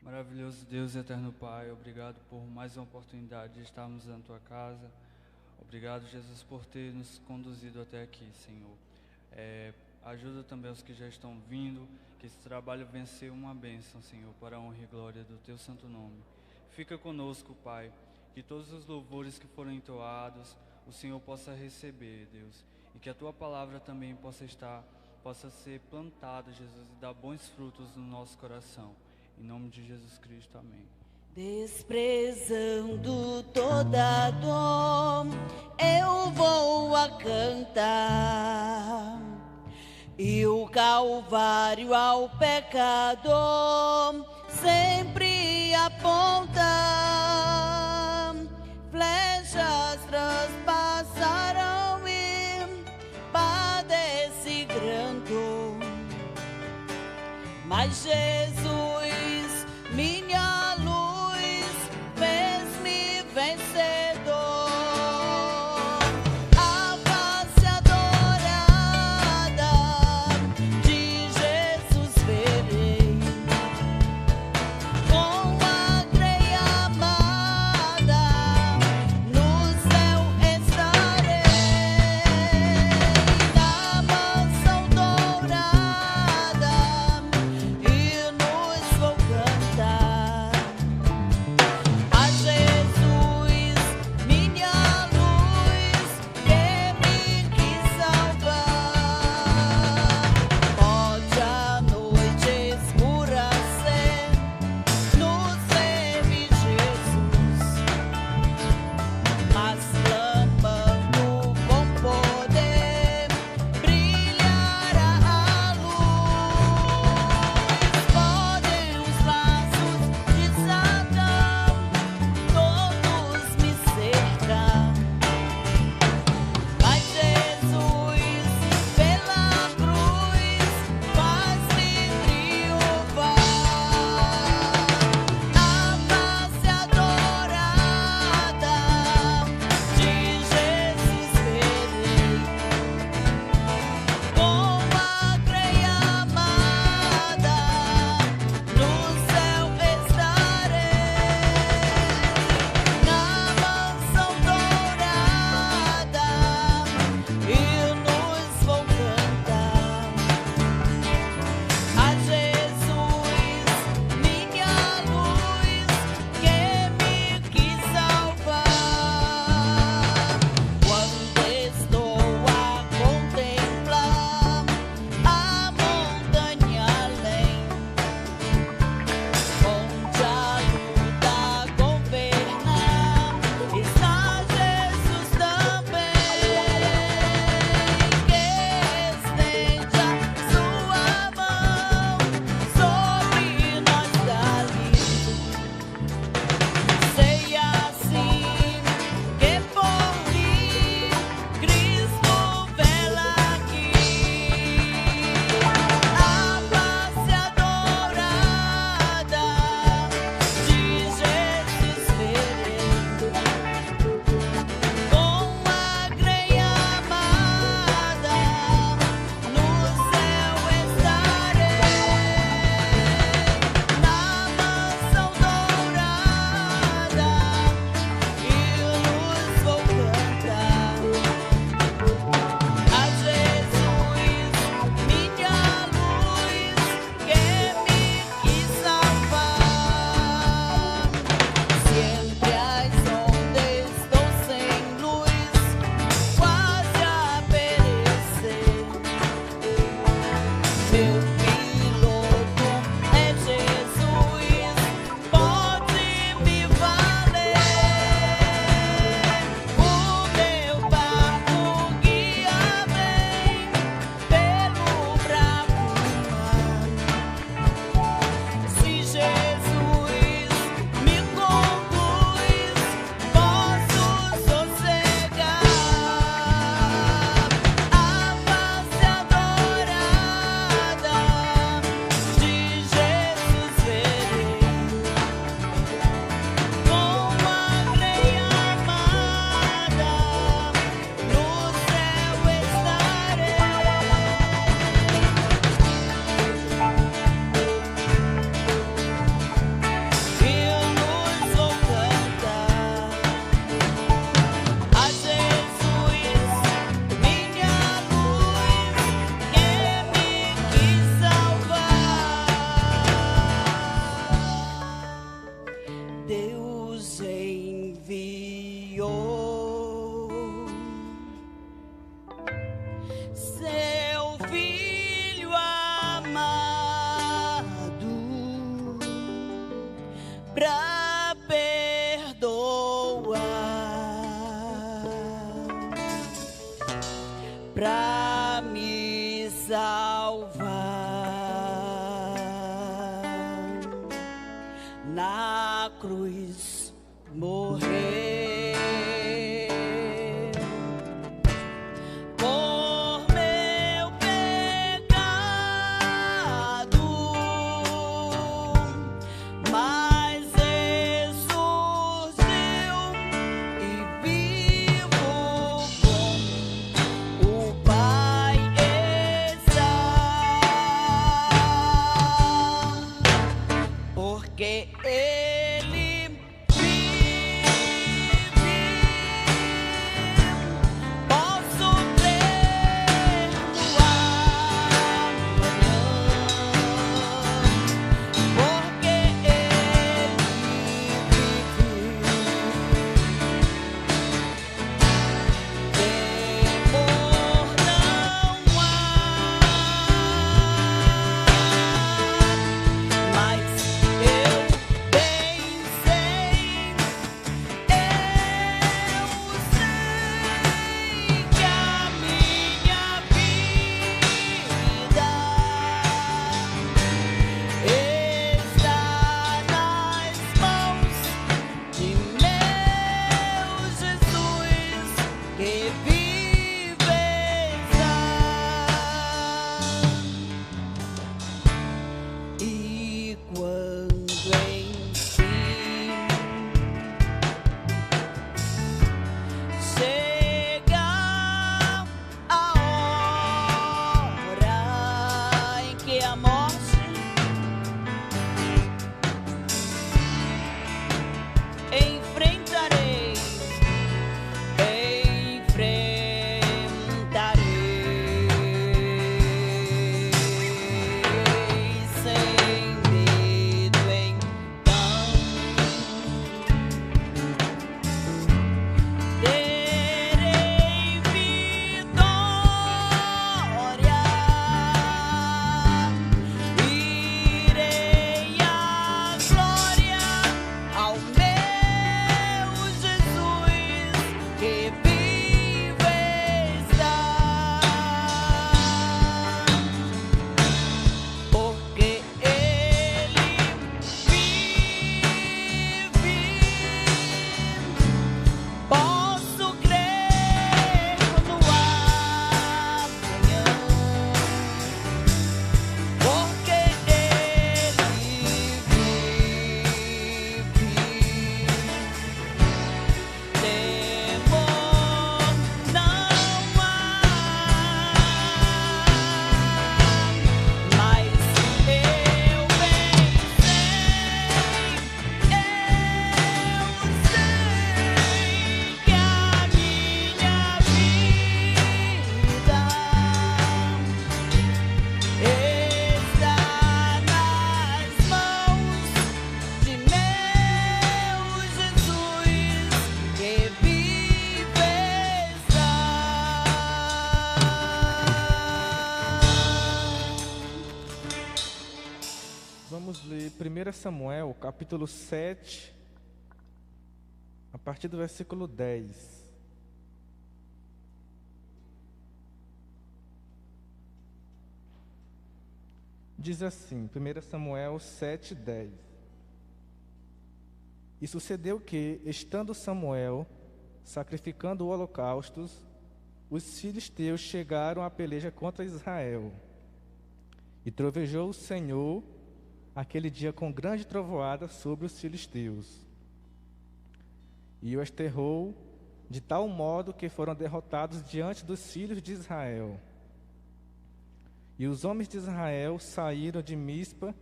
Maravilhoso Deus e eterno Pai, obrigado por mais uma oportunidade de estarmos na Tua casa. Obrigado, Jesus, por ter nos conduzido até aqui, Senhor. Ajuda também os que já estão vindo, que esse trabalho venha ser uma bênção, Senhor, para a honra e glória do Teu santo nome. Fica conosco, Pai, que todos os louvores que foram entoados, o Senhor possa receber, Deus, e que a Tua palavra também possa ser plantada, Jesus, e dar bons frutos no nosso coração. Em nome de Jesus Cristo, amém. Desprezando toda dor, eu vou a cantar, e o Calvário ao pecador sempre aponta. Flechas transpassaram e padece grando, mas Jesus, minha luz, fez-me vencedor. A face adorada de Jesus verei, com a grei amada no céu estarei, na mansão dourada. E nos vou cantar. pra perdoar, pra me salvar. Na cruz morrer por meu pecado, mas ressurgiu e vivo com o Pai está, porque Ele vive. Posso crer no amanhã, porque Ele vive. Temor não há, mas eu bem sei, que a minha vida está nas mãos de meu Jesus, que vive está. E quando enfim chega a hora em que a morte enfrentarei sem medo. Então terei vitória, irei à glória ao meu Jesus, que vive está, porque Ele vive. Posso crer no amanhã, porque Ele vive. Temor não há, mas eu bem sei, que a minha vida está nas mãos de meu Jesus, que vive está. Vamos ler 1 Samuel, capítulo 7, a partir do versículo 10. Diz assim, 1 Samuel 7, 10. E sucedeu que, estando Samuel sacrificando holocaustos, os filisteus chegaram à peleja contra Israel. E trovejou o Senhor aquele dia com grande trovoada sobre os filisteus. E os aterrou de tal modo que foram derrotados diante dos filhos de Israel. E os homens de Israel saíram de Mispa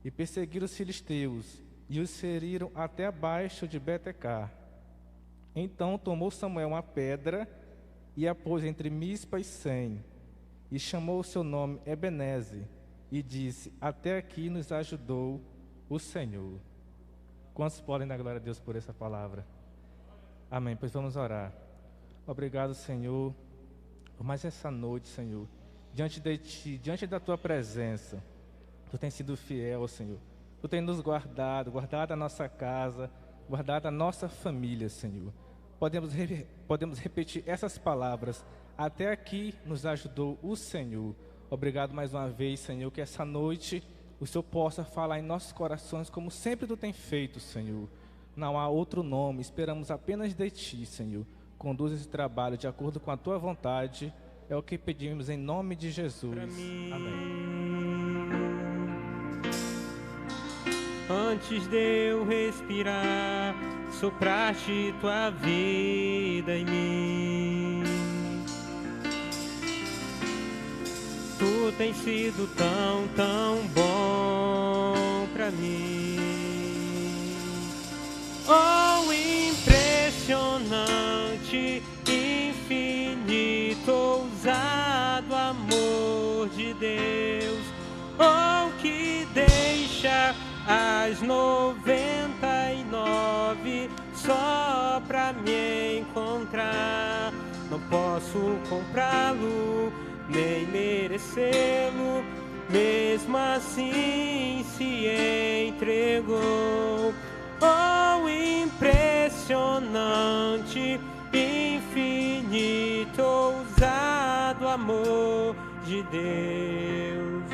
e perseguiram os filisteus, e os feriram até abaixo de Betecar. Então tomou Samuel uma pedra e a pôs entre Mispa e Sem, e chamou o seu nome Ebenezer, e disse: até aqui nos ajudou o Senhor. Quantos podem dar glória a Deus por essa palavra? Amém. Pois vamos orar. Obrigado, Senhor, por mais essa noite, Senhor. Diante de Ti, diante da Tua presença, Tu tens sido fiel, Senhor. Tu tem nos guardado, guardado a nossa casa, guardado a nossa família, Senhor. Podemos repetir essas palavras. Até aqui nos ajudou o Senhor. Obrigado mais uma vez, Senhor, que essa noite o Senhor possa falar em nossos corações como sempre Tu tem feito, Senhor. Não há outro nome, esperamos apenas de Ti, Senhor. Conduz esse trabalho de acordo com a Tua vontade. É o que pedimos em nome de Jesus. Amém. Antes de eu respirar, sopraste Tua vida em mim. Tu tens sido tão, tão bom pra mim. Oh, impressionante, infinito, ousado amor de Deus. Oh, que deixa as 99 só pra me encontrar. Não posso comprá-lo, nem merecê-lo, mesmo assim se entregou. Oh, impressionante, infinito, ousado amor de Deus.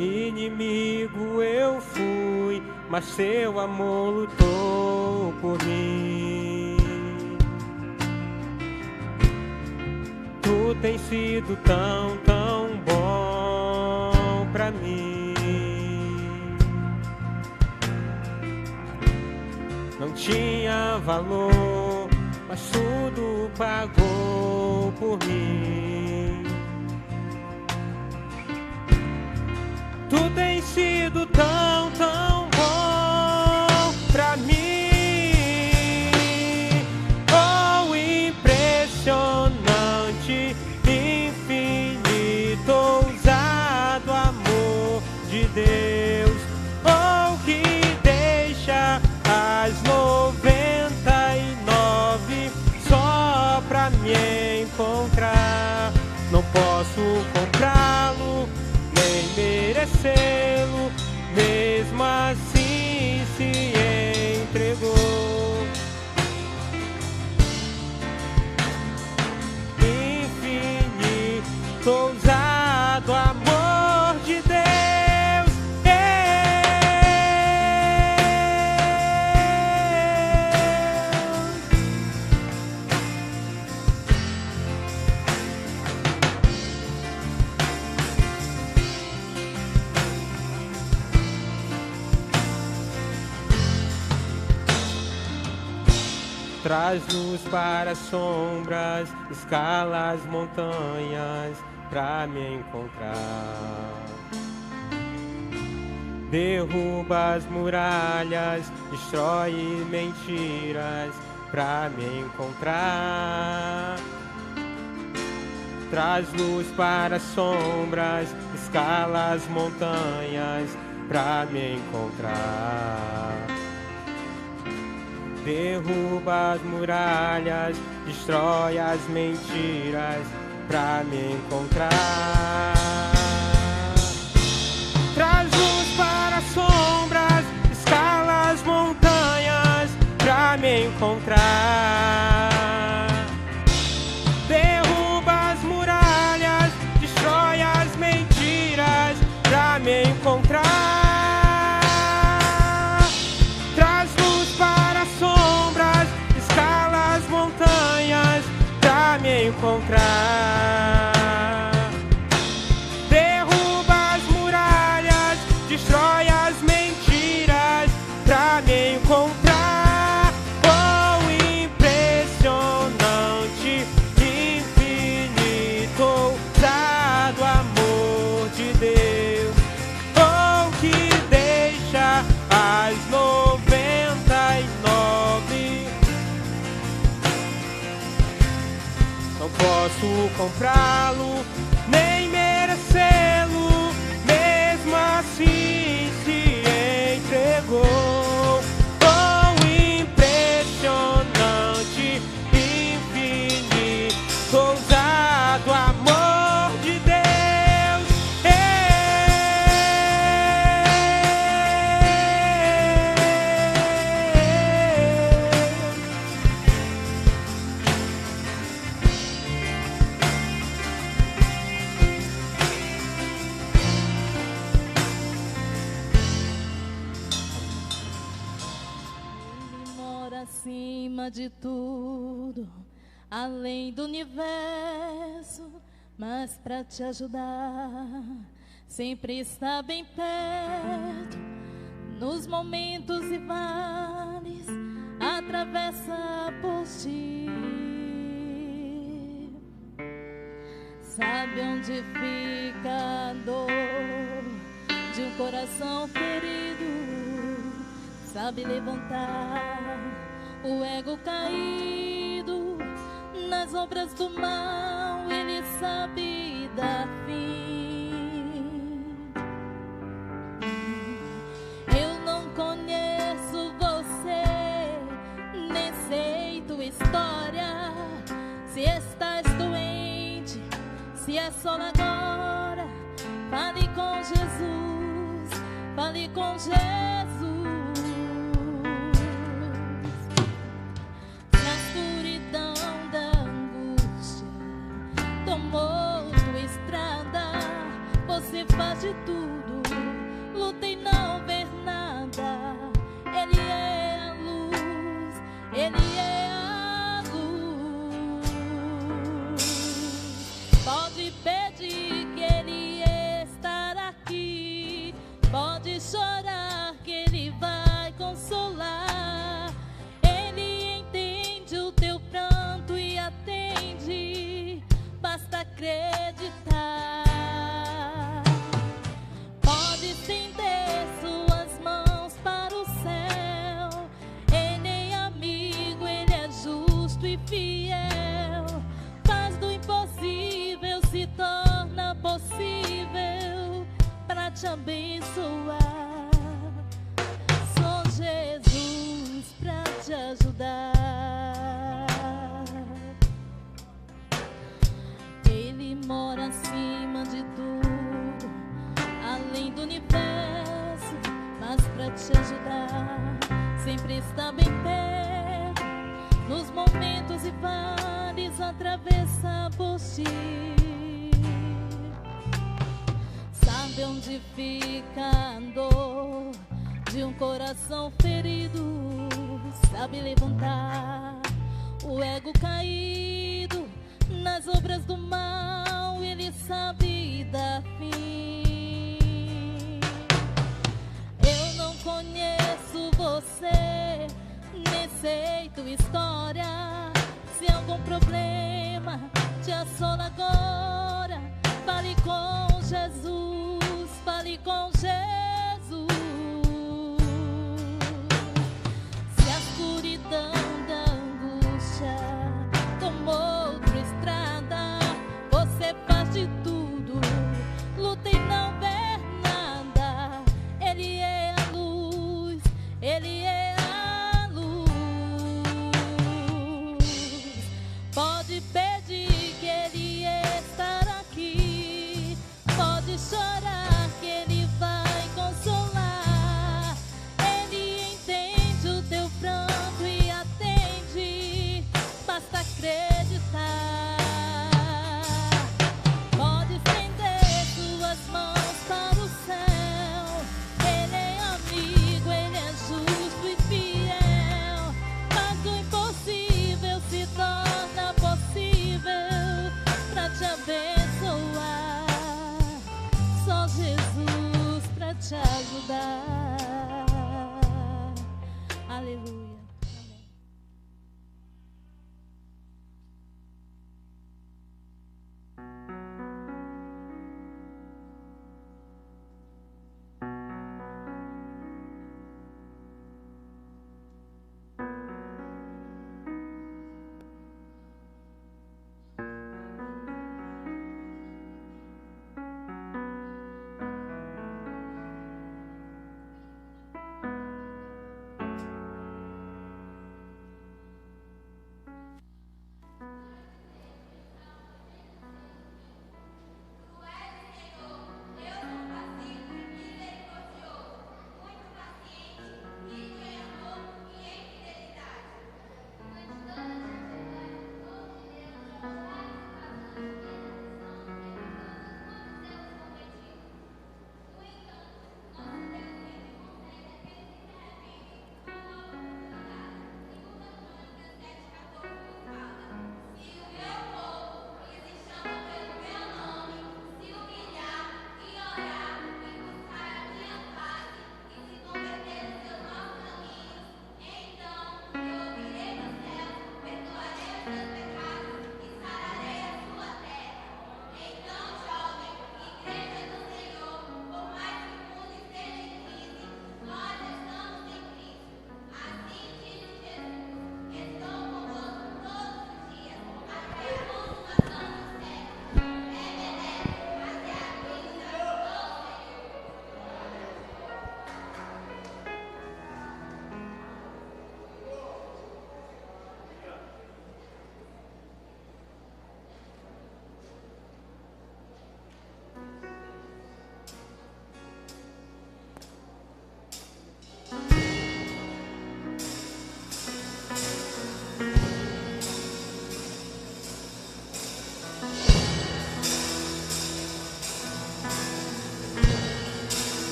Inimigo eu fui, mas Seu amor lutou por mim. Tu tens sido tão, tão bom pra mim. Não tinha valor, mas tudo pagou por mim. Tu tens sido tão, tão bom pra mim. Oh, impressionante, infinito, ousado amor de Deus. Oh, que deixa as 99 só pra me encontrar. Não posso comprá-lo, nem merecê-lo, mesmo assim se entregou. Infinito, ousado amor de Deus. Traz luz para as sombras, escala as montanhas pra me encontrar. Derruba as muralhas, destrói mentiras pra me encontrar. Traz luz para as sombras, escala as montanhas pra me encontrar. Derruba as muralhas, destrói as mentiras pra me encontrar. Traz luz para as sombras, escala as montanhas pra me encontrar. Derruba as muralhas, destrói as mentiras pra me encontrar. Traz luz para as sombras, escala as montanhas pra me encontrar. Derruba as muralhas, destrói as mentiras pra me encontrar. Oh, impressionante, infinito, ousado amor de Deus. Oh, que deixa as 99. Não posso comprá-lo, nem me acima de tudo, além do universo, mas para te ajudar, sempre está bem perto, nos momentos e vales, atravessa por ti. Sabe onde fica a dor de um coração ferido, sabe levantar o ego caído nas obras do mal, ele sabe dar fim. Eu não conheço você, nem sei tua história, se estás doente, se é só agora. Fale com Jesus, fale com Jesus. Se a escuridão da angústia tomou tua estrada, você faz de tudo, luta e não ver nada. Ele é a luz, ele é a luz. Pode pedir que ele estará aqui, pode chorar que ele vai consolar. Ele entende o teu pranto e atende, basta acreditar. Pode estender suas mãos para o céu, ele é amigo, ele é justo e fiel. Faz do impossível, se torna possível para te abençoar. Só Jesus para te ajudar. Ele mora acima de tudo, além do universo, mas para te ajudar, sempre está bem perto, nos momentos e vales, atravessa por ti. Sabe onde fica a dor de um coração ferido, sabe levantar o ego caído nas obras do mal, ele sabe dar fim. Eu não conheço você, nem sei tua história, se algum problema te assola agora, fale com Jesus, fale com Jesus. Se a escuridão da angústia tomou tua estrada, você faz de tudo, luta e não vê nada. Ele é a luz, ele é a luz. Pode pedir que ele estará aqui, pode chorar que ele vai consolar. Ele entende o teu pranto e atende, basta acreditar. Pode estender suas mãos para o céu, ele é amigo, ele é justo e fiel. Faz do impossível, se torna possível para te abençoar. Só Jesus para te ajudar. Aleluia. Amém.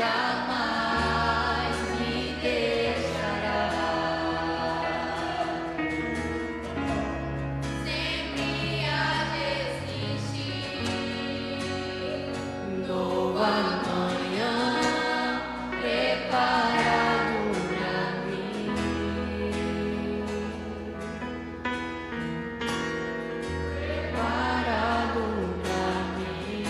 jamais me deixará. Sempre há de existir novo amanhã preparado pra mim. Preparado pra mim.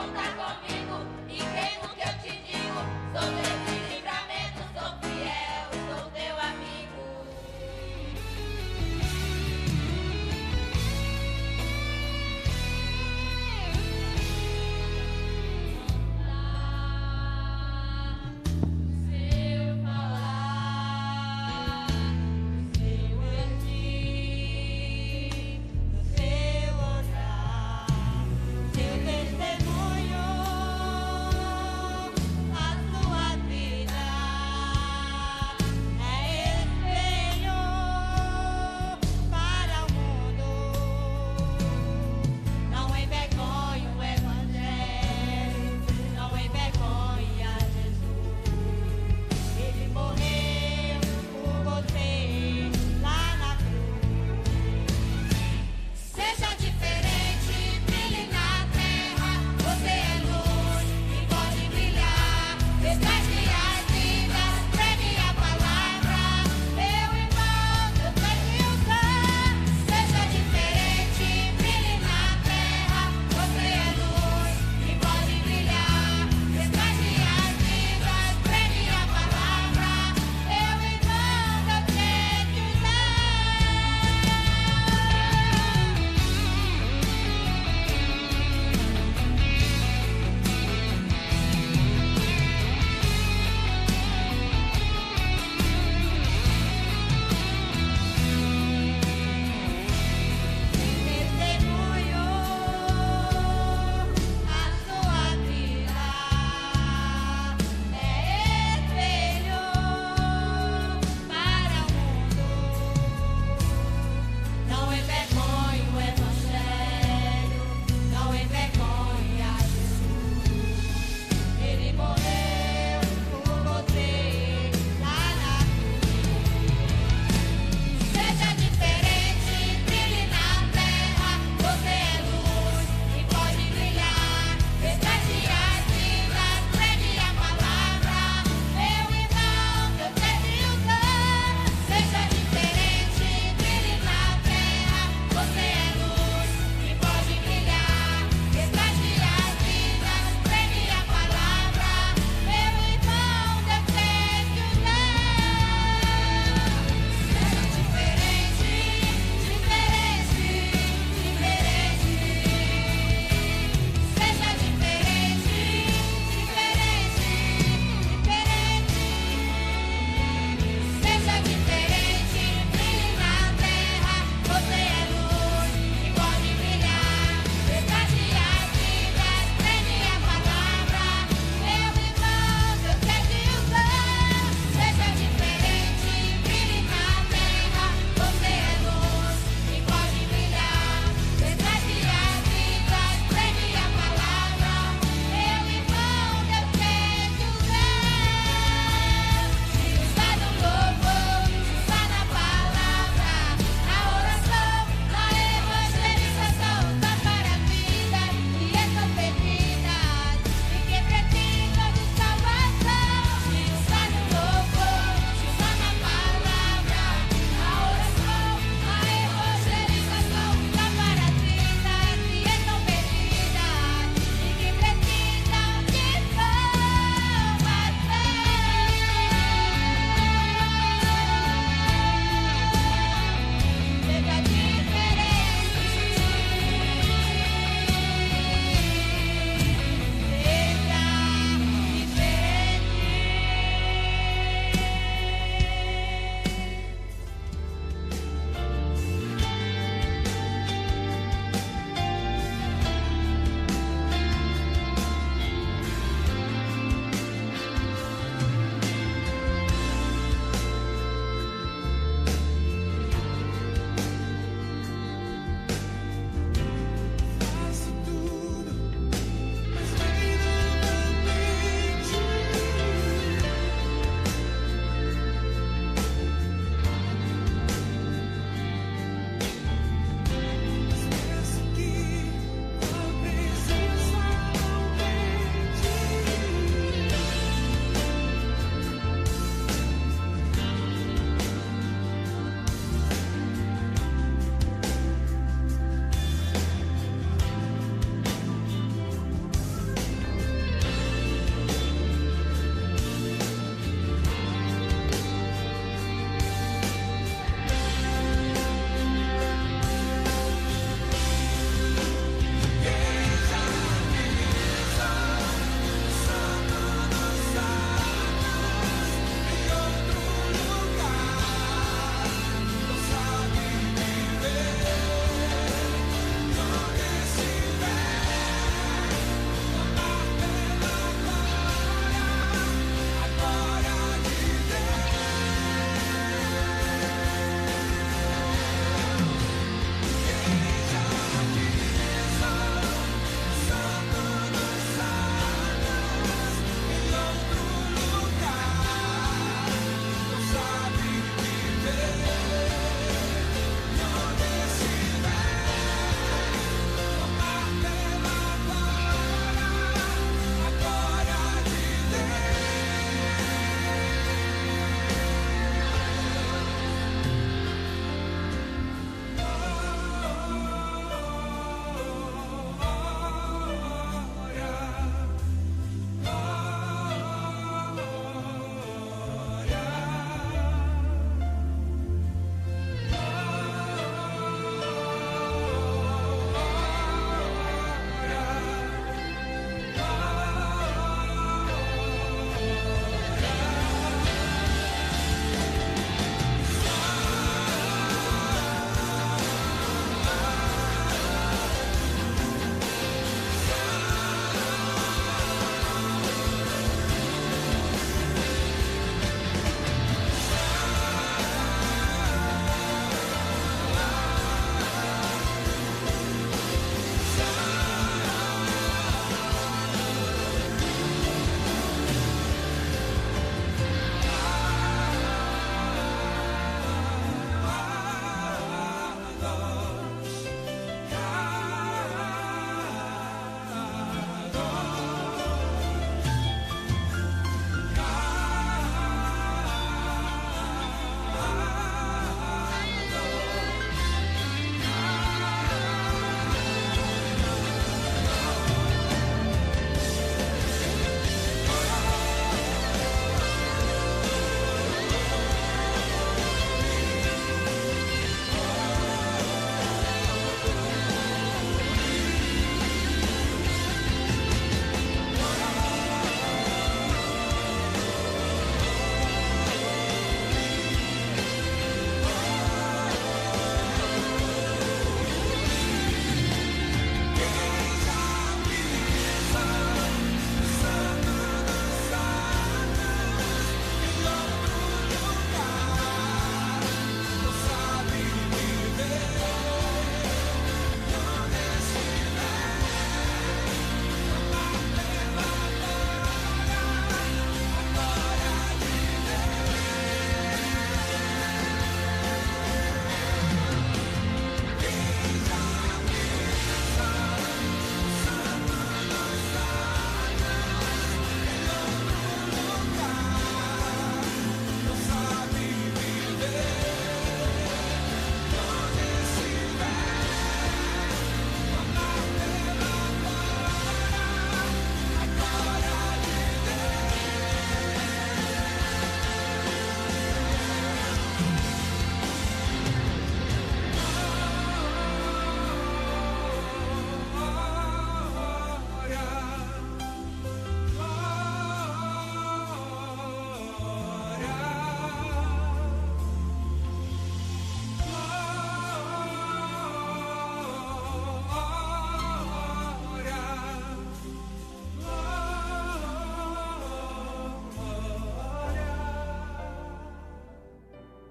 contar comigo e crê no que eu te digo. Sou desse livramento, sou fiel, sou teu amigo. Seu falar, seu agir, seu orar, seu testemunho.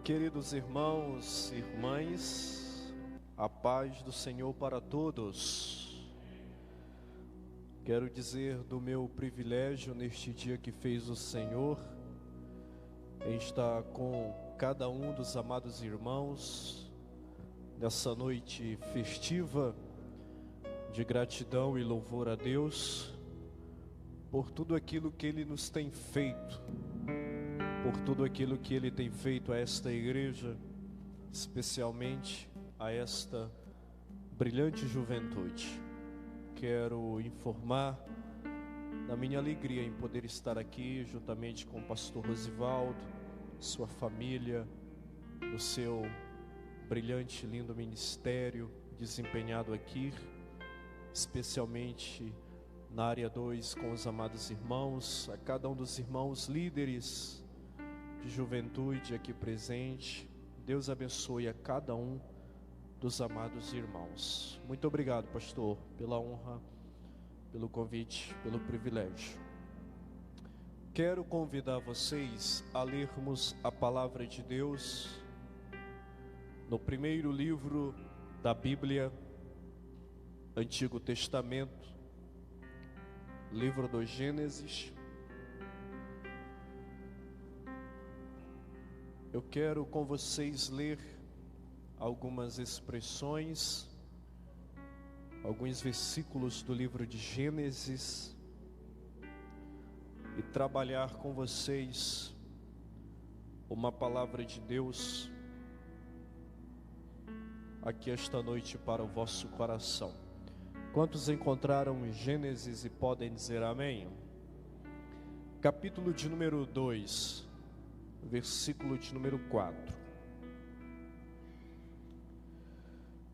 Queridos irmãos e irmãs, a paz do Senhor para todos. Quero dizer do meu privilégio neste dia que fez o Senhor, em estar com cada um dos amados irmãos, nessa noite festiva, de gratidão e louvor a Deus, por tudo aquilo que Ele nos tem feito, por tudo aquilo que Ele tem feito a esta igreja, especialmente a esta brilhante juventude. Quero informar da minha alegria em poder estar aqui juntamente com o pastor Rosivaldo, sua família, no seu brilhante, lindo ministério desempenhado aqui, especialmente na área 2 com os amados irmãos, a cada um dos irmãos líderes de juventude aqui presente. Deus abençoe a cada um dos amados irmãos. Muito obrigado, pastor, pela honra, pelo convite, pelo privilégio. Quero convidar vocês a lermos a palavra de Deus no primeiro livro da Bíblia, Antigo Testamento, livro do Gênesis. Eu quero com vocês ler algumas expressões, alguns versículos do livro de Gênesis e trabalhar com vocês uma palavra de Deus aqui esta noite para o vosso coração. Quantos encontraram Gênesis e podem dizer amém? Capítulo de número 2, versículo de número 4.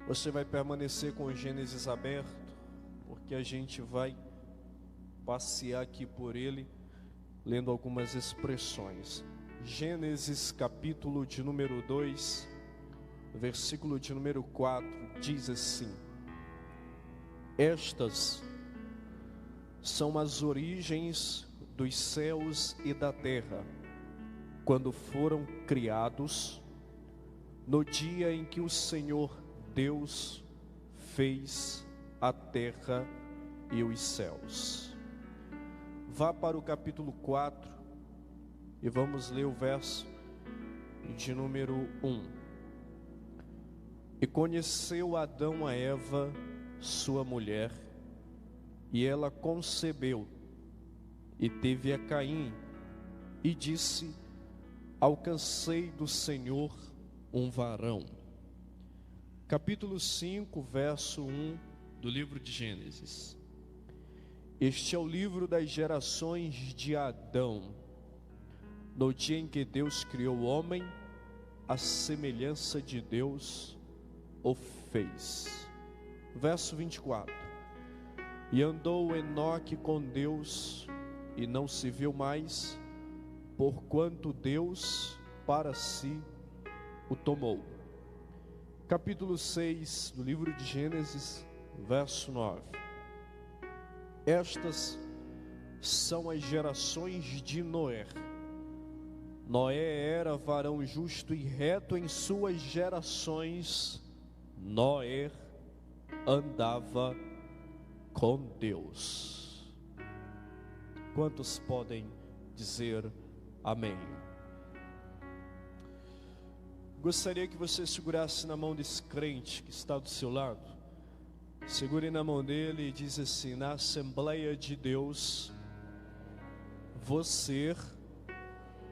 Você vai permanecer com o Gênesis aberto, porque a gente vai passear aqui por ele, lendo algumas expressões. Gênesis capítulo de número 2, versículo de número 4, diz assim: Estas são as origens dos céus e da terra, quando foram criados, no dia em que o Senhor Deus fez a terra e os céus. Vá para o capítulo 4 e vamos ler o verso de número 1. E conheceu Adão a Eva, sua mulher, e ela concebeu, e teve a Caim, e disse: Alcancei do Senhor um varão. Capítulo 5, verso 1 do livro de Gênesis. Este é o livro das gerações de Adão, no dia em que Deus criou o homem, a semelhança de Deus o fez. Verso 24. E andou Enoque com Deus, e não se viu mais, porquanto Deus para si o tomou. Capítulo 6 do livro de Gênesis, verso 9. Estas são as gerações de Noé. Noé era varão justo e reto em suas gerações. Noé andava com Deus. Quantos podem dizer amém? Gostaria que você segurasse na mão desse crente que está do seu lado. Segure na mão dele e diz assim: na Assembleia de Deus, você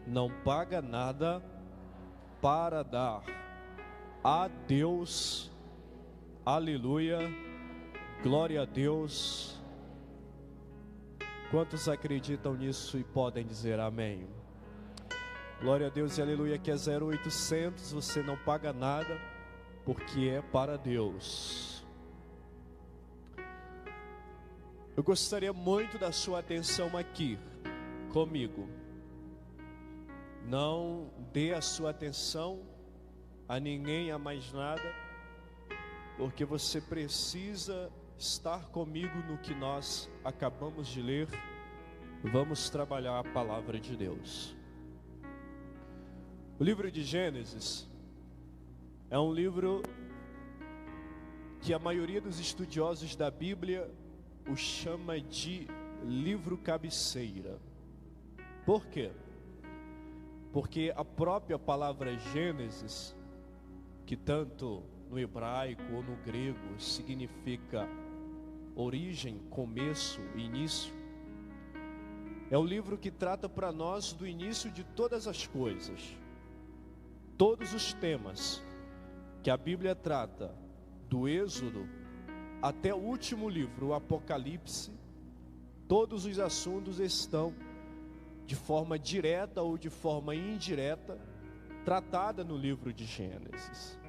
não paga nada para dar a Deus. Aleluia, glória a Deus. Quantos acreditam nisso e podem dizer amém? Glória a Deus e aleluia, que é 0800, você não paga nada, porque é para Deus. Eu gostaria muito da sua atenção aqui, comigo. Não dê a sua atenção a ninguém, a mais nada, porque você precisa estar comigo no que nós acabamos de ler. Vamos trabalhar a palavra de Deus. O livro de Gênesis é um livro que a maioria dos estudiosos da Bíblia o chama de livro cabeceira. Por quê? Porque a própria palavra Gênesis, que tanto no hebraico ou no grego significa origem, começo, início, é o livro que trata para nós do início de todas as coisas. Todos os temas que a Bíblia trata, do Êxodo até o último livro, o Apocalipse, todos os assuntos estão de forma direta ou de forma indireta tratada no livro de Gênesis.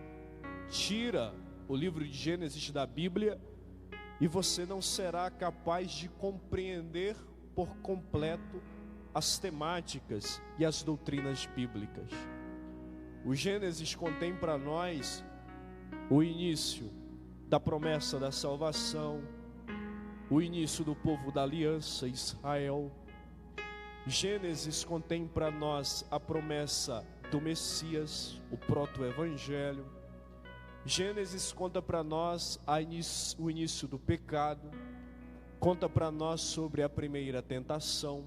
Tira o livro de Gênesis da Bíblia e você não será capaz de compreender por completo as temáticas e as doutrinas bíblicas. O Gênesis contém para nós o início da promessa da salvação, o início do povo da aliança, Israel. Gênesis contém para nós a promessa do Messias, o proto-evangelho. Gênesis conta para nós o início do pecado, conta para nós sobre a primeira tentação.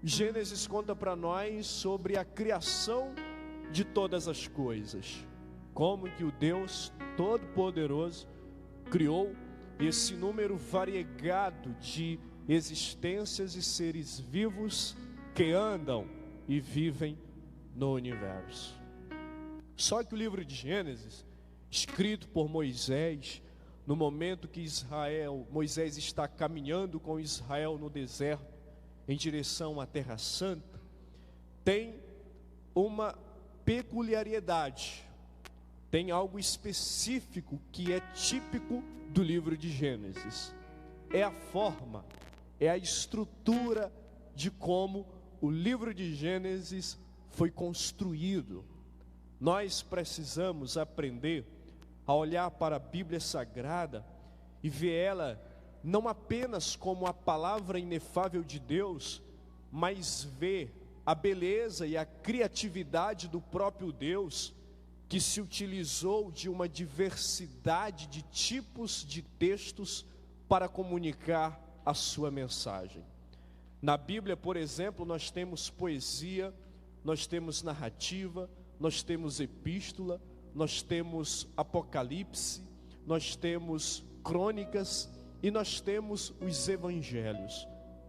Gênesis conta para nós sobre a criação de todas as coisas, como que o Deus Todo-Poderoso criou esse número variegado de existências e seres vivos que andam e vivem no universo. Só que o livro de Gênesis, escrito por Moisés, no momento que Moisés está caminhando com Israel no deserto, em direção à Terra Santa, tem uma peculiaridade, tem algo específico que é típico do livro de Gênesis. É a forma, é a estrutura de como o livro de Gênesis foi construído. Nós precisamos aprender a olhar para a Bíblia Sagrada e ver ela não apenas como a palavra inefável de Deus, mas ver a beleza e a criatividade do próprio Deus, que se utilizou de uma diversidade de tipos de textos para comunicar a sua mensagem. Na Bíblia, por exemplo, nós temos poesia, nós temos narrativa, nós temos epístola, nós temos Apocalipse, nós temos crônicas e nós temos os evangelhos.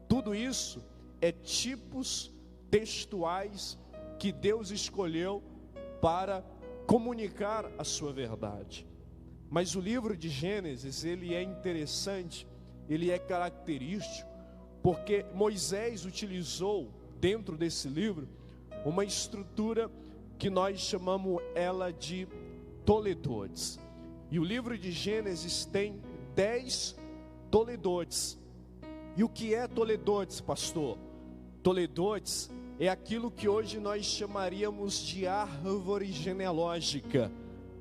Tudo isso é tipos textuais que Deus escolheu para comunicar a sua verdade. Mas o livro de Gênesis, ele é interessante, ele é característico, porque Moisés utilizou dentro desse livro uma estrutura que nós chamamos ela de toledotes. E o livro de Gênesis tem 10 toledotes. E o que é toledotes, pastor? Toledotes é aquilo que hoje nós chamaríamos de árvore genealógica.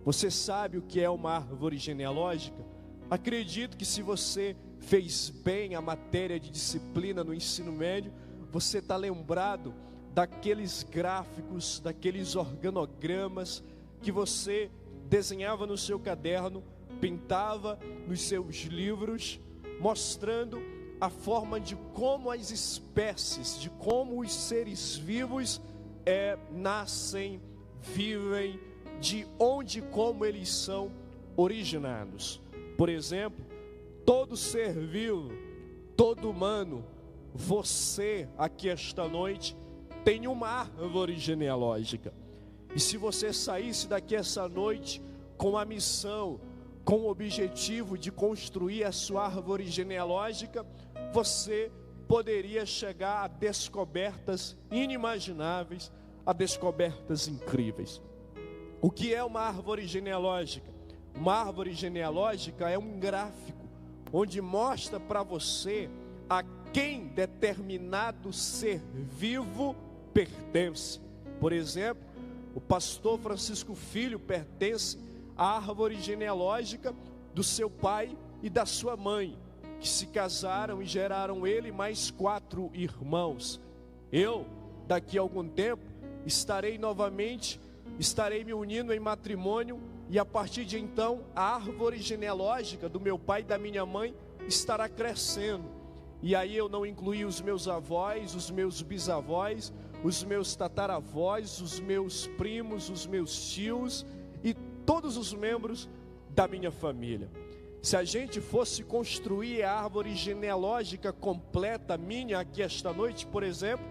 Você sabe o que é uma árvore genealógica? Acredito que se você fez bem a matéria de disciplina no ensino médio, você está lembrado daqueles gráficos, daqueles organogramas que você desenhava no seu caderno, pintava nos seus livros, mostrando a forma de como as espécies, de como os seres vivos nascem, vivem, de onde e como eles são originados. Por exemplo, todo ser vivo, todo humano, você aqui esta noite tem uma árvore genealógica. E se você saísse daqui essa noite com a missão, com o objetivo de construir a sua árvore genealógica, você poderia chegar a descobertas inimagináveis, a descobertas incríveis. O que é uma árvore genealógica? Uma árvore genealógica é um gráfico onde mostra para você a quem determinado ser vivo pertence. Por exemplo, o pastor Francisco Filho pertence à árvore genealógica do seu pai e da sua mãe, que se casaram e geraram ele mais 4 irmãos. Eu, daqui a algum tempo, estarei me unindo em matrimônio, e a partir de então, a árvore genealógica do meu pai e da minha mãe estará crescendo. E aí eu não incluí os meus avós, os meus bisavós, os meus tataravós, os meus primos, os meus tios e todos os membros da minha família. Se a gente fosse construir a árvore genealógica completa minha aqui esta noite, por exemplo,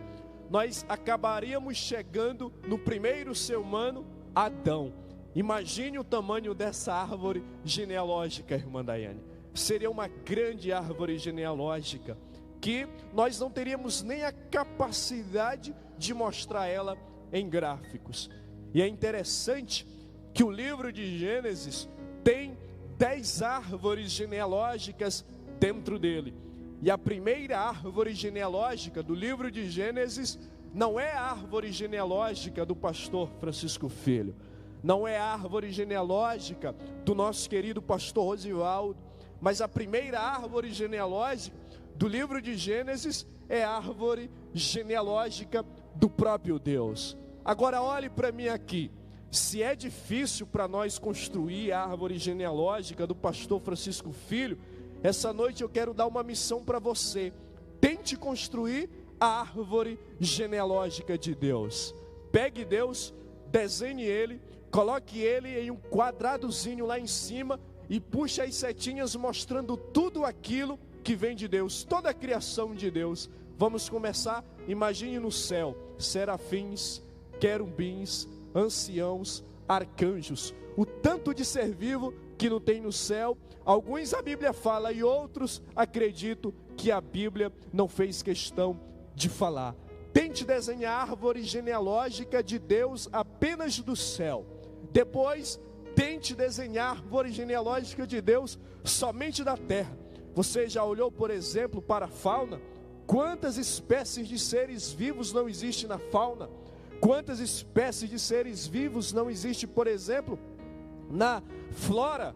nós acabaríamos chegando no primeiro ser humano, Adão. Imagine o tamanho dessa árvore genealógica, irmã Daiane. Seria uma grande árvore genealógica, que nós não teríamos nem a capacidade de mostrar ela em gráficos. E é interessante que o livro de Gênesis tem 10 árvores genealógicas dentro dele. E a primeira árvore genealógica do livro de Gênesis não é a árvore genealógica do pastor Francisco Filho, não é a árvore genealógica do nosso querido pastor Rosivaldo, mas a primeira árvore genealógica do livro de Gênesis é a árvore genealógica do próprio Deus. Agora olhe para mim aqui. Se é difícil para nós construir a árvore genealógica do pastor Francisco Filho, essa noite eu quero dar uma missão para você. Tente construir a árvore genealógica de Deus. Pegue Deus, desenhe Ele, coloque Ele em um quadradozinho lá em cima e puxe as setinhas mostrando tudo aquilo que vem de Deus, toda a criação de Deus. Vamos começar. Imagine no céu, serafins, querubins, anciãos, arcanjos, o tanto de ser vivo que não tem no céu. Alguns a Bíblia fala e outros acredito que a Bíblia não fez questão de falar. Tente desenhar a árvore genealógica de Deus apenas do céu. Depois, tente desenhar a árvore genealógica de Deus somente da terra. Você já olhou, por exemplo, para a fauna? Quantas espécies de seres vivos não existem na fauna? Quantas espécies de seres vivos não existem, por exemplo, na flora?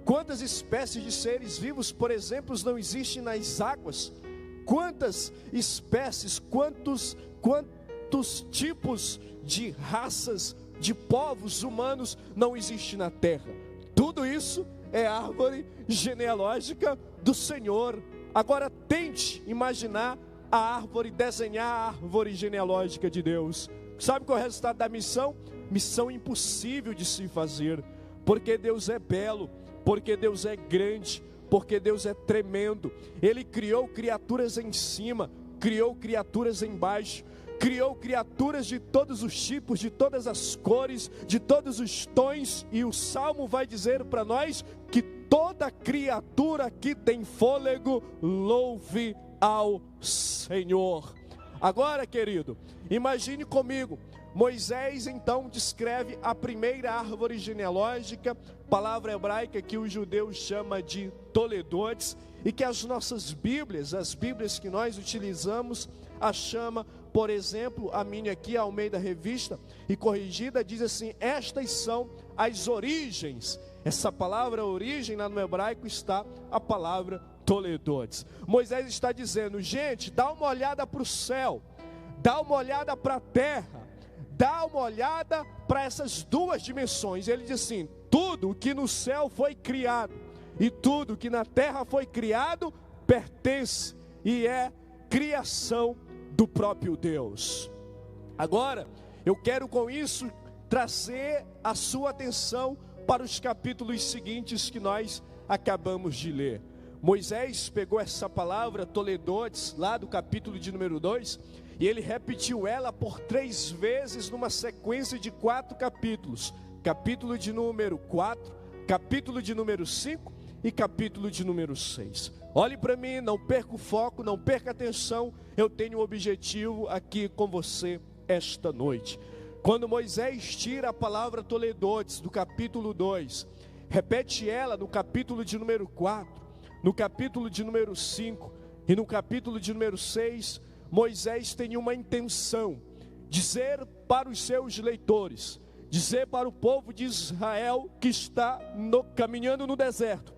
Quantas espécies de seres vivos, por exemplo, não existem nas águas? Quantas espécies, quantos tipos de raças, de povos humanos não existem na terra? Tudo isso é árvore genealógica do Senhor. Agora tente imaginar a árvore, desenhar a árvore genealógica de Deus. Sabe qual é o resultado da missão? Missão impossível de se fazer, porque Deus é belo, porque Deus é grande, porque Deus é tremendo. Ele criou criaturas em cima, criou criaturas embaixo, criou criaturas de todos os tipos, de todas as cores, de todos os tons, e o Salmo vai dizer para nós que toda criatura que tem fôlego louve ao Senhor. Agora, querido, imagine comigo, Moisés então descreve a primeira árvore genealógica, palavra hebraica que os judeus chamam de toledotes, e que as nossas Bíblias, as Bíblias que nós utilizamos, a chama, por exemplo, a minha aqui, a Almeida Revista e Corrigida, diz assim: estas são as origens. Essa palavra origem lá no hebraico está a palavra toledotes. Moisés está dizendo: gente, dá uma olhada para o céu, dá uma olhada para a terra, dá uma olhada para essas duas dimensões. Ele diz assim: tudo que no céu foi criado e tudo que na terra foi criado pertence e é criação do próprio Deus. Agora, eu quero com isso trazer a sua atenção para os capítulos seguintes que nós acabamos de ler. Moisés pegou essa palavra toledotes lá do capítulo de número 2 e ele repetiu ela por 3 vezes numa sequência de 4 capítulos. Capítulo de número 4, capítulo de número 5 e capítulo de número 6. Olhe para mim, não perca o foco, não perca a atenção. Eu tenho um objetivo aqui com você esta noite. Quando Moisés tira a palavra toledotes do capítulo 2, repete ela no capítulo de número 4, no capítulo de número 5 e no capítulo de número 6, Moisés tem uma intenção: dizer para os seus leitores, dizer para o povo de Israel que está caminhando no deserto,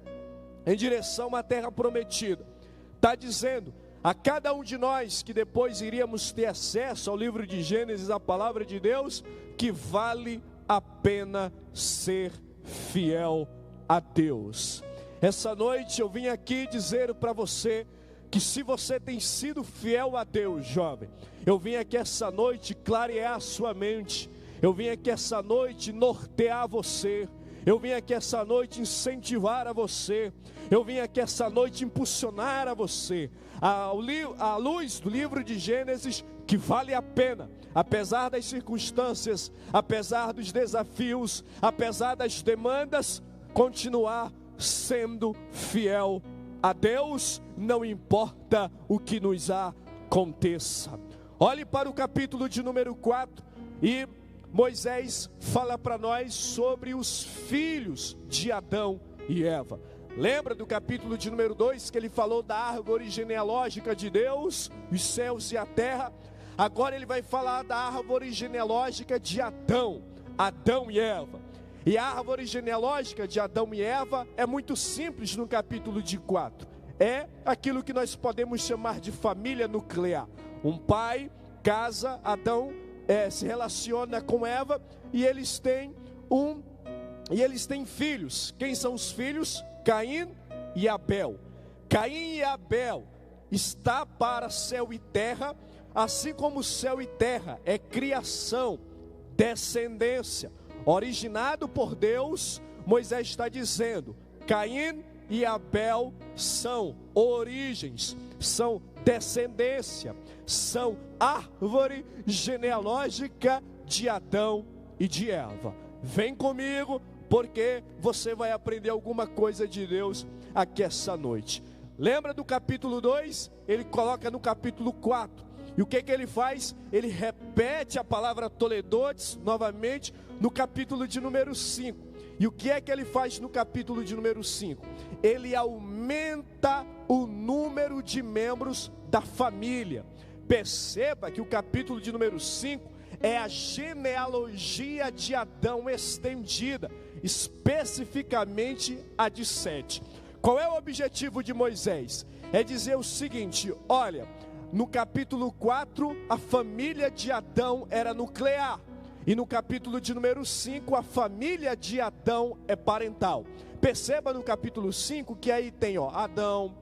em direção à terra prometida, está dizendo: a cada um de nós que depois iríamos ter acesso ao livro de Gênesis, a palavra de Deus, que vale a pena ser fiel a Deus. Essa noite eu vim aqui dizer para você que se você tem sido fiel a Deus, jovem, eu vim aqui essa noite clarear a sua mente, eu vim aqui essa noite nortear você, eu vim aqui essa noite incentivar a você, eu vim aqui essa noite impulsionar a você, à luz do livro de Gênesis, que vale a pena, apesar das circunstâncias, apesar dos desafios, apesar das demandas, continuar sendo fiel a Deus, não importa o que nos aconteça. Olhe para o capítulo de número 4 e Moisés fala para nós sobre os filhos de Adão e Eva. Lembra do capítulo de número 2 que ele falou da árvore genealógica de Deus, os céus e a terra? Agora ele vai falar da árvore genealógica de Adão e Eva. E a árvore genealógica de Adão e Eva é muito simples no capítulo de 4. É aquilo que nós podemos chamar de família nuclear. Um pai casa, Adão se relaciona com Eva e eles têm filhos. Quem são os filhos? Caim e Abel. Caim e Abel está para céu e terra, assim como céu e terra é criação, descendência, originado por Deus. Moisés está dizendo: Caim e Abel são origens, são descendência, são árvore genealógica de Adão e de Eva. Vem comigo, porque você vai aprender alguma coisa de Deus aqui essa noite. Lembra do capítulo 2? Ele coloca no capítulo 4. E o que ele faz? Ele repete a palavra toledotes novamente no capítulo de número 5. E o que é que ele faz no capítulo de número 5? Ele aumenta o número de membros da família. Perceba que o capítulo de número 5 é a genealogia de Adão estendida, especificamente a de Sete. Qual é o objetivo de Moisés? É dizer o seguinte: olha, no capítulo 4 a família de Adão era nuclear, e no capítulo de número 5 a família de Adão é parental. Perceba no capítulo 5 que aí tem Adão,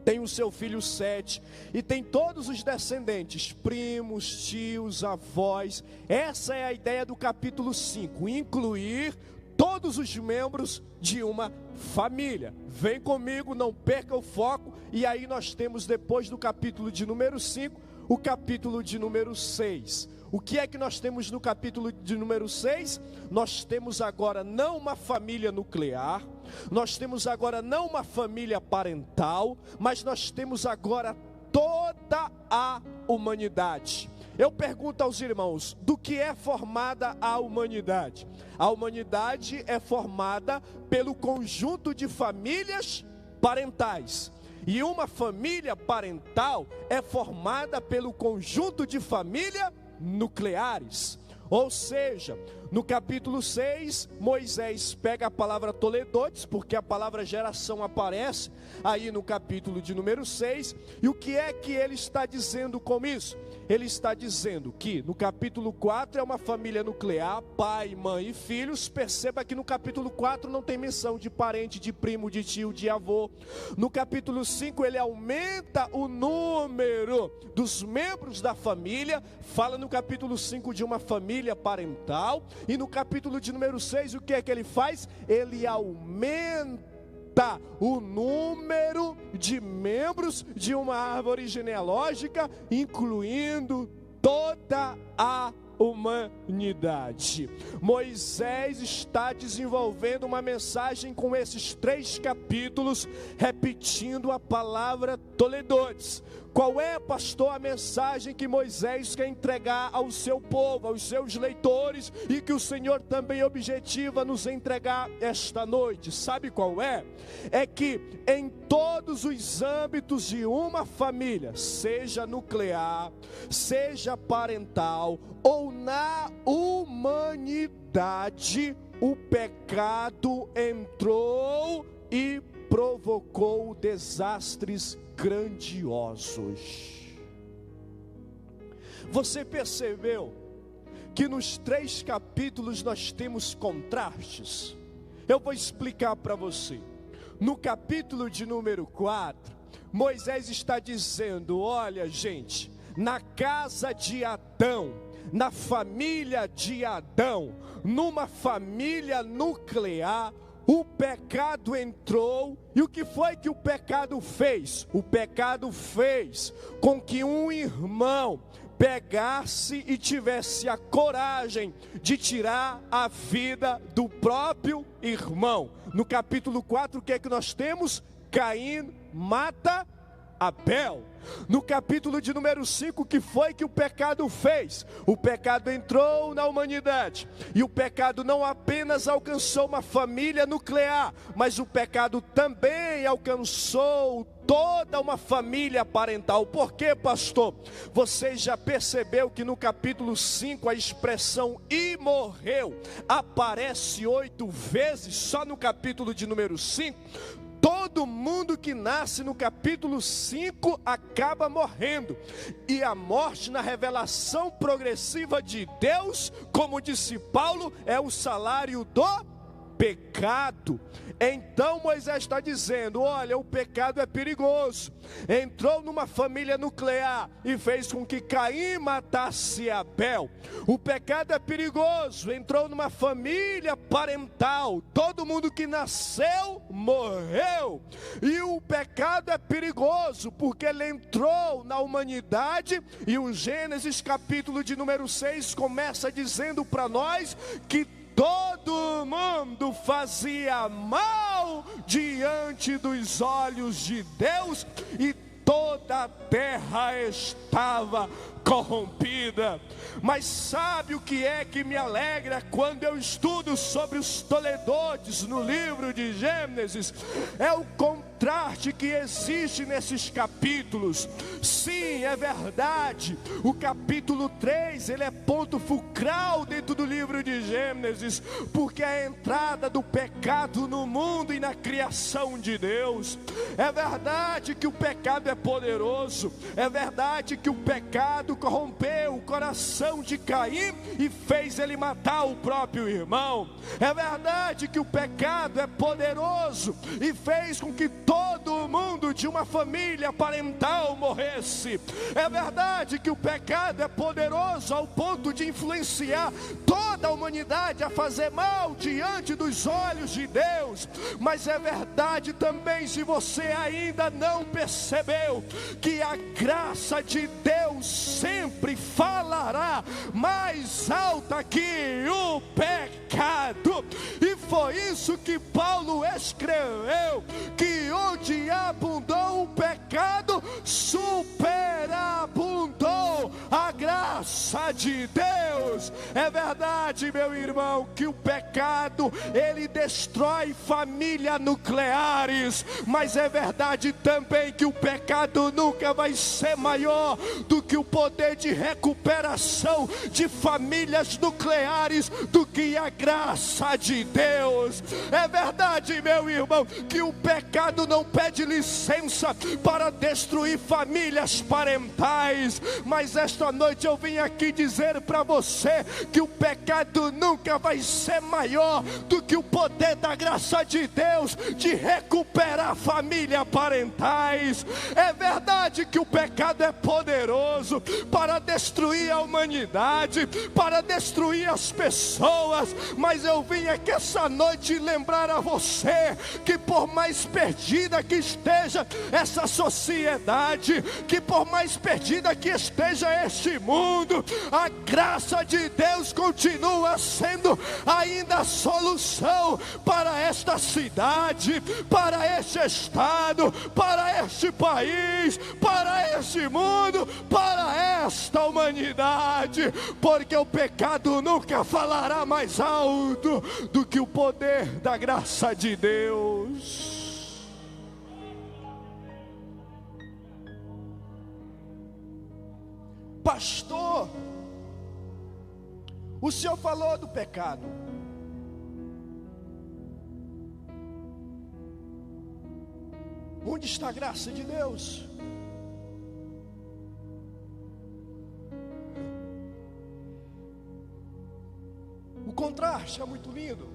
tem o seu filho Sete, e tem todos os descendentes, primos, tios, avós. Essa é a ideia do capítulo 5, incluir todos os membros de uma família. Vem comigo, não perca o foco. E aí nós temos, depois do capítulo de número 5, o capítulo de número 6. O que é que nós temos no capítulo de número 6? Nós temos agora não uma família nuclear, nós temos agora não uma família parental, mas nós temos agora toda a humanidade. Eu pergunto aos irmãos, do que é formada a humanidade? A humanidade é formada pelo conjunto de famílias parentais. E uma família parental é formada pelo conjunto de famílias nucleares. Ou seja, no capítulo 6, Moisés pega a palavra toledotes, porque a palavra geração aparece aí no capítulo de número 6. E o que é que ele está dizendo com isso? Ele está dizendo que no capítulo 4 é uma família nuclear, pai, mãe e filhos. Perceba que no capítulo 4 não tem menção de parente, de primo, de tio, de avô. No capítulo 5 ele aumenta o número dos membros da família. Fala no capítulo 5 de uma família parental. E no capítulo de número 6 o que é que ele faz? Ele aumenta o número de membros de uma árvore genealógica, incluindo toda a humanidade. Moisés está desenvolvendo uma mensagem com esses 3 capítulos, repetindo a palavra toledotes. Qual é, pastor, a mensagem que Moisés quer entregar ao seu povo, aos seus leitores, e que o Senhor também objetiva nos entregar esta noite? Sabe qual é? É que em todos os âmbitos de uma família, seja nuclear, seja parental ou na humanidade, o pecado entrou e provocou desastres grandiosos. Você percebeu que nos 3 capítulos nós temos contrastes? Eu vou explicar para você. No capítulo de número 4, Moisés está dizendo: olha, gente, na casa de Adão, na família de Adão, numa família nuclear, o pecado entrou. E o que foi que o pecado fez? O pecado fez com que um irmão pegasse e tivesse a coragem de tirar a vida do próprio irmão. No capítulo 4, o que é que nós temos? Caim mata Abel. No capítulo de número 5, o que foi que o pecado fez? O pecado entrou na humanidade, e o pecado não apenas alcançou uma família nuclear, mas o pecado também alcançou toda uma família parental. Por quê, pastor? Você já percebeu que no capítulo 5 a expressão "e morreu" aparece 8 vezes só no capítulo de número 5? Todo mundo que nasce no capítulo 5 acaba morrendo. E a morte, na revelação progressiva de Deus, como disse Paulo, é o salário do pecado. Então Moisés está dizendo: olha, o pecado é perigoso. Entrou numa família nuclear e fez com que Caim matasse Abel. O pecado é perigoso. Entrou numa família parental. Todo mundo que nasceu morreu. E o pecado é perigoso porque ele entrou na humanidade. E o Gênesis capítulo de número 6 começa dizendo para nós que todo mundo fazia mal diante dos olhos de Deus, e toda a terra estava corrompida. Mas sabe o que é que me alegra quando eu estudo sobre os toledotes no livro de Gênesis? É o contraste que existe nesses capítulos. Sim, é verdade, o capítulo 3, ele é ponto fulcral dentro do livro de Gênesis, porque é a entrada do pecado no mundo e na criação de Deus. É verdade que o pecado é poderoso. É verdade que o pecado corrompeu o coração de Caim e fez ele matar o próprio irmão. É verdade que o pecado é poderoso e fez com que todo mundo de uma família parental morresse. É verdade que o pecado é poderoso ao ponto de influenciar toda a humanidade a fazer mal diante dos olhos de Deus. Mas é verdade também, se você ainda não percebeu, que a graça de Deus sempre falará mais alta que o pecado. E foi isso que Paulo escreveu, que onde abundou o pecado, superabundou a graça de Deus. É verdade, meu irmão, que o pecado, ele destrói famílias nucleares, mas é verdade também que o pecado nunca vai ser maior do que o poder de recuperação de famílias nucleares, do que a graça de Deus. É verdade, meu irmão, que o pecado não pede licença para destruir famílias parentais, mas esta noite eu vim aqui dizer para você que o pecado nunca vai ser maior do que o poder da graça de Deus de recuperar famílias parentais. É verdade que o pecado é poderoso para destruir a humanidade, para destruir as pessoas, mas eu vim aqui essa noite lembrar a você que por mais perdida que esteja essa sociedade, que por mais perdida que esteja este mundo, a graça de Deus continua sendo ainda a solução para esta cidade, para este estado, para este país, para este mundo, para esta humanidade, porque o pecado nunca falará mais alto do que o poder da graça de Deus. Pastor, o senhor falou do pecado. Um Onde está a graça de Deus? O contraste é muito lindo.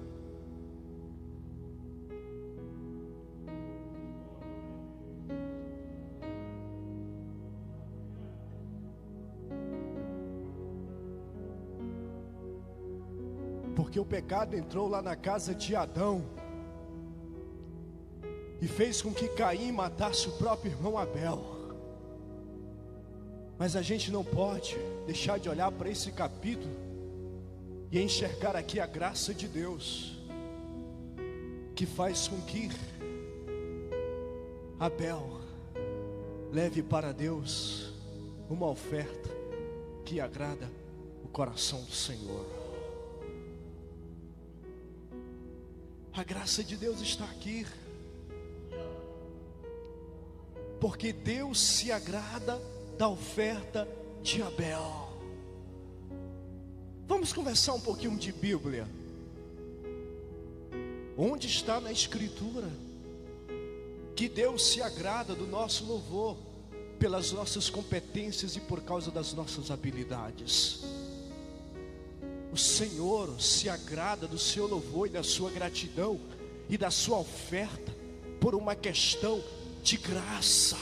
Porque o pecado entrou lá na casa de Adão e fez com que Caim matasse o próprio irmão Abel. Mas a gente não pode deixar de olhar para esse capítulo e enxergar aqui a graça de Deus, que faz com que Abel leve para Deus uma oferta que agrada o coração do Senhor. A graça de Deus está aqui, porque Deus se agrada da oferta de Abel. Vamos conversar um pouquinho de Bíblia. Onde está na Escritura que Deus se agrada do nosso louvor pelas nossas competências e por causa das nossas habilidades? O Senhor se agrada do seu louvor e da sua gratidão e da sua oferta por uma questão de graça.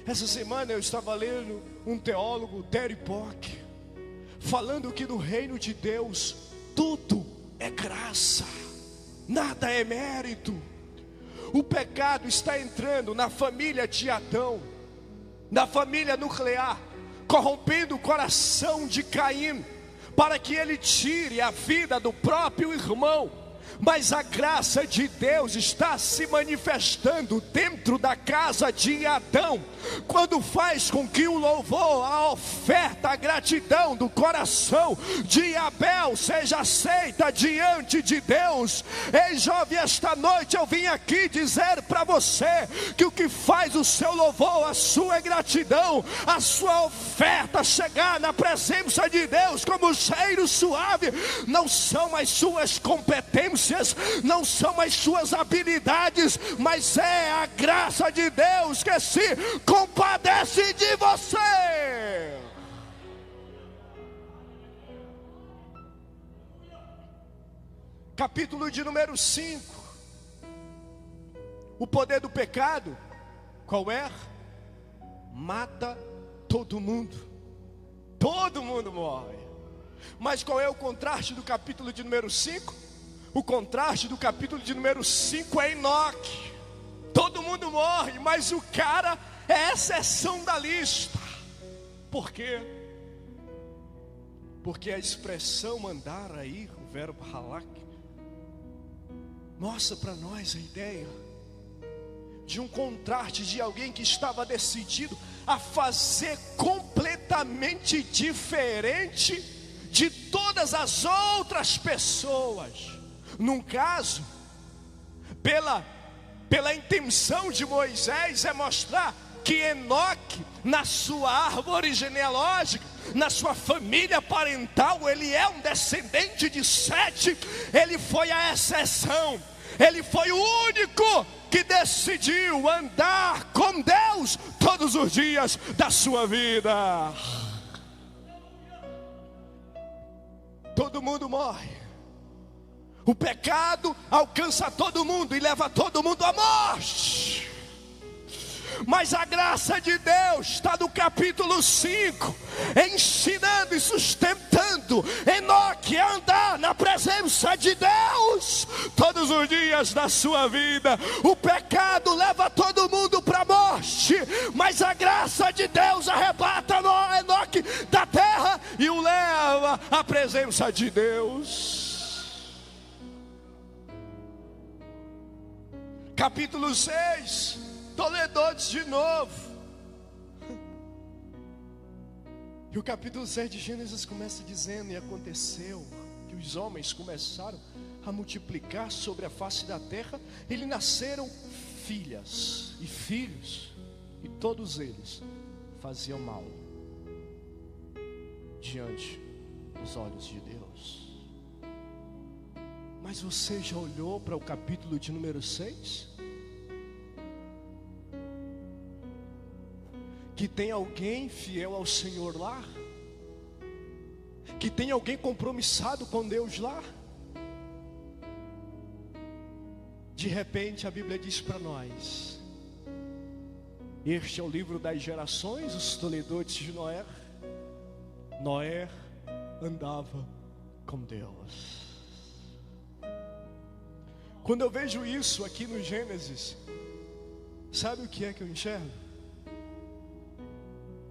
Essa semana eu estava lendo um teólogo, Terry Pock, falando que no reino de Deus tudo é graça, nada é mérito. O pecado está entrando na família de Adão, na família nuclear, corrompendo o coração de Caim, para que ele tire a vida do próprio irmão. Mas a graça de Deus está se manifestando dentro da casa de Adão, quando faz com que o louvor, a oferta, a gratidão do coração de Abel seja aceita diante de Deus. Ei, jovem, esta noite eu vim aqui dizer para você que o que faz o seu louvor, a sua gratidão, a sua oferta chegar na presença de Deus como cheiro suave, não são as suas competências, não são as suas habilidades, mas é a graça de Deus que se compadece de você. Capítulo de número 5. O poder do pecado, qual é? Mata todo mundo. Todo mundo morre. Mas qual é o contraste do capítulo de número 5? O contraste do capítulo de número 5 é Enoque. Todo mundo morre, mas o cara é a exceção da lista. Por quê? Porque a expressão andar aí, o verbo halak, mostra para nós a ideia de um contraste de alguém que estava decidido a fazer completamente diferente de todas as outras pessoas. Num caso, pela intenção de Moisés é mostrar que Enoque, na sua árvore genealógica, na sua família parental, ele é um descendente de Sete. Ele foi a exceção, ele foi o único que decidiu andar com Deus todos os dias da sua vida. Todo mundo morre. O pecado alcança todo mundo e leva todo mundo à morte. Mas a graça de Deus está no capítulo 5, ensinando e sustentando Enoque a andar na presença de Deus todos os dias da sua vida. O pecado leva todo mundo para a morte, mas a graça de Deus arrebata Enoque da terra e o leva à presença de Deus. Capítulo 6, estou lendo todos de novo. E o capítulo 6 de Gênesis começa dizendo: e aconteceu que os homens começaram a multiplicar sobre a face da terra, e lhe nasceram filhas e filhos, e todos eles faziam mal diante dos olhos de Deus. Mas você já olhou para o capítulo de número 6? que tem alguém fiel ao Senhor lá? Que tem alguém compromissado com Deus lá? De repente a Bíblia diz para nós: este é o livro das gerações, os toledores de Noé. Noé andava com Deus. Quando eu vejo isso aqui no Gênesis, sabe o que é que eu enxergo?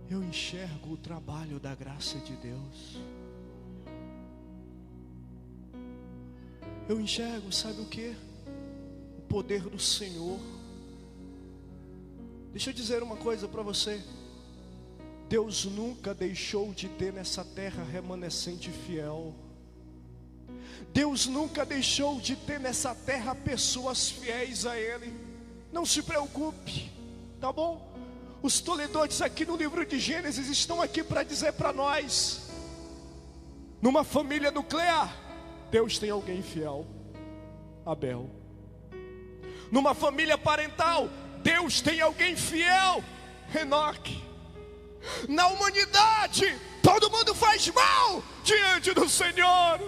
Eu enxergo o trabalho da graça de Deus. Eu enxergo, sabe o que? O poder do Senhor. Deixa eu dizer uma coisa para você. Deus nunca deixou de ter nessa terra remanescente fiel. Deus nunca deixou de ter nessa terra pessoas fiéis a Ele. Não se preocupe, tá bom? Os toledores aqui no livro de Gênesis estão aqui para dizer para nós: numa família nuclear, Deus tem alguém fiel, Abel. Numa família parental, Deus tem alguém fiel, Enoque. Na humanidade, todo mundo faz mal diante do Senhor,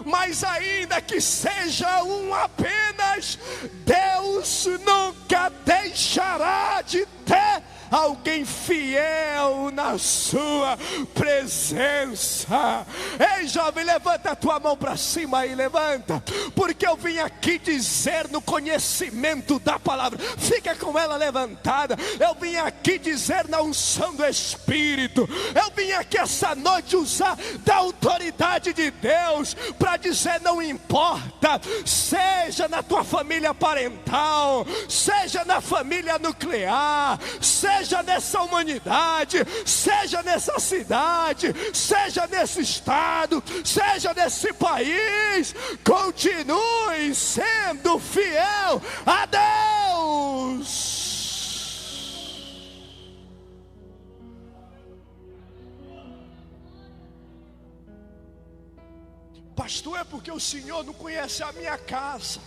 mas ainda que seja um apenas, Deus nunca deixará de ter alguém fiel na sua presença. Ei, jovem, levanta a tua mão para cima e levanta, porque eu vim aqui dizer no conhecimento da palavra. Fica com ela levantada. Eu vim aqui dizer na unção do Espírito. Eu vim aqui essa noite usar da autoridade de Deus para dizer: não importa, seja na tua família parental, seja na família nuclear, seja nessa humanidade, seja nessa cidade, seja nesse estado, seja nesse país, continue sendo fiel a Deus. Pastor, é porque o Senhor não conhece a minha casa.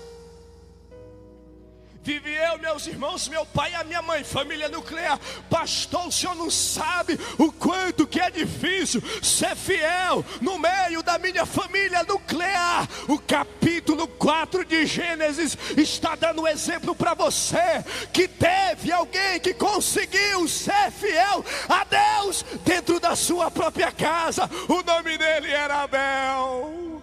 Vive eu, meus irmãos, meu pai e a minha mãe, família nuclear. Pastor, o senhor não sabe o quanto que é difícil ser fiel no meio da minha família nuclear. O capítulo 4 de Gênesis está dando um exemplo para você, que teve alguém que conseguiu ser fiel a Deus dentro da sua própria casa. O nome dele era Abel.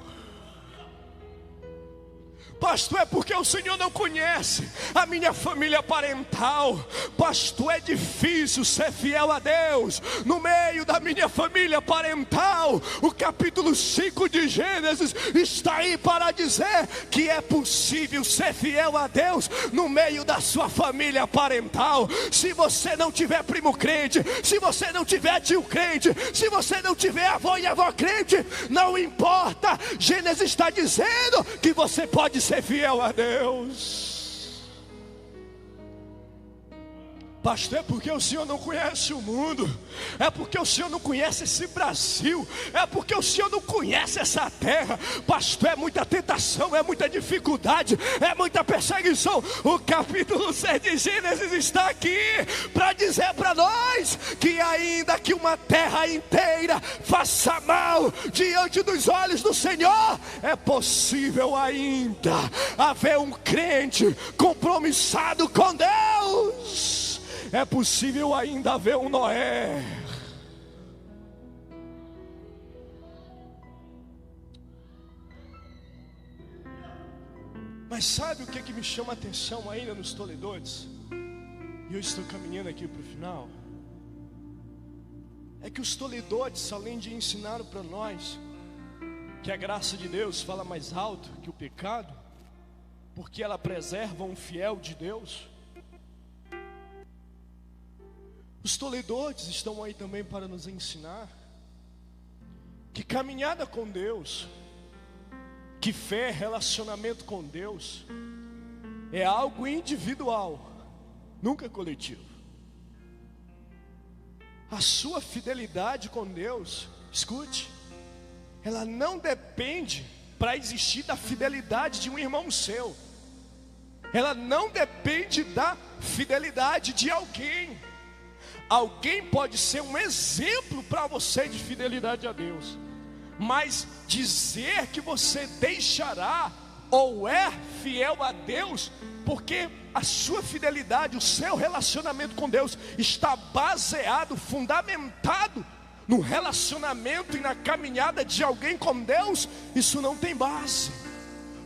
Pastor, é porque o Senhor não conhece a minha família parental. Pastor, é difícil ser fiel a Deus no meio da minha família parental. O capítulo 5 de Gênesis está aí para dizer que é possível ser fiel a Deus no meio da sua família parental. Se você não tiver primo crente, se você não tiver tio crente, se você não tiver avó e avó crente, não importa. Gênesis está dizendo que você pode ser fiel a Deus. Pastor, é porque o senhor não conhece o mundo, é porque o senhor não conhece esse Brasil, é porque o senhor não conhece essa terra. Pastor, é muita tentação, é muita dificuldade, é muita perseguição. O capítulo 6 de Gênesis está aqui para dizer para nós que ainda que uma terra inteira faça mal diante dos olhos do Senhor, é possível ainda haver um crente compromissado com Deus. É possível ainda haver um Noé. Mas sabe o que me chama a atenção ainda nos toledores? E eu estou caminhando aqui para o final. É que os toledores, além de ensinar para nós que a graça de Deus fala mais alto que o pecado, porque ela preserva um fiel de Deus, os toledores estão aí também para nos ensinar que caminhada com Deus, que fé, relacionamento com Deus é algo individual, nunca coletivo. A sua fidelidade com Deus, escute, ela não depende para existir da fidelidade de um irmão seu. Ela não depende da fidelidade de alguém. Alguém pode ser um exemplo para você de fidelidade a Deus, mas dizer que você deixará ou é fiel a Deus, porque a sua fidelidade, o seu relacionamento com Deus está baseado, fundamentado no relacionamento e na caminhada de alguém com Deus, isso não tem base.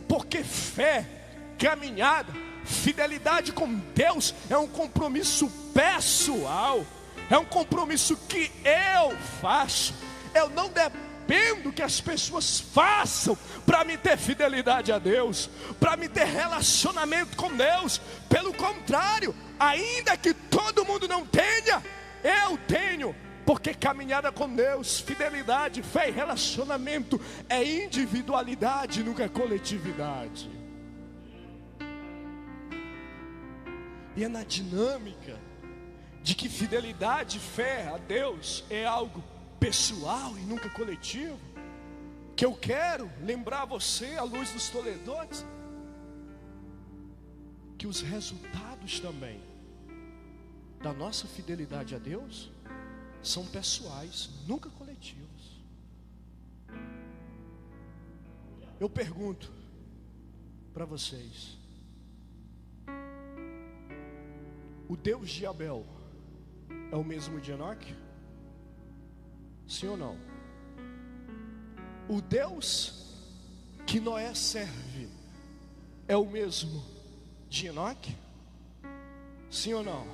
Porque fé, caminhada, fidelidade com Deus é um compromisso pessoal, é um compromisso que eu faço. Eu não dependo que as pessoas façam para me ter fidelidade a Deus, para me ter relacionamento com Deus. Pelo contrário, ainda que todo mundo não tenha, eu tenho. Porque caminhada com Deus, fidelidade, fé e relacionamento é individualidade, nunca é coletividade. E é na dinâmica de que fidelidade, fé a Deus é algo pessoal e nunca coletivo, que eu quero lembrar você, à luz dos toledores, que os resultados também da nossa fidelidade a Deus são pessoais, nunca coletivos. Eu pergunto para vocês: o Deus de Abel é o mesmo de Enoque? Sim ou não? O Deus que Noé serve é o mesmo de Enoque? Sim ou não?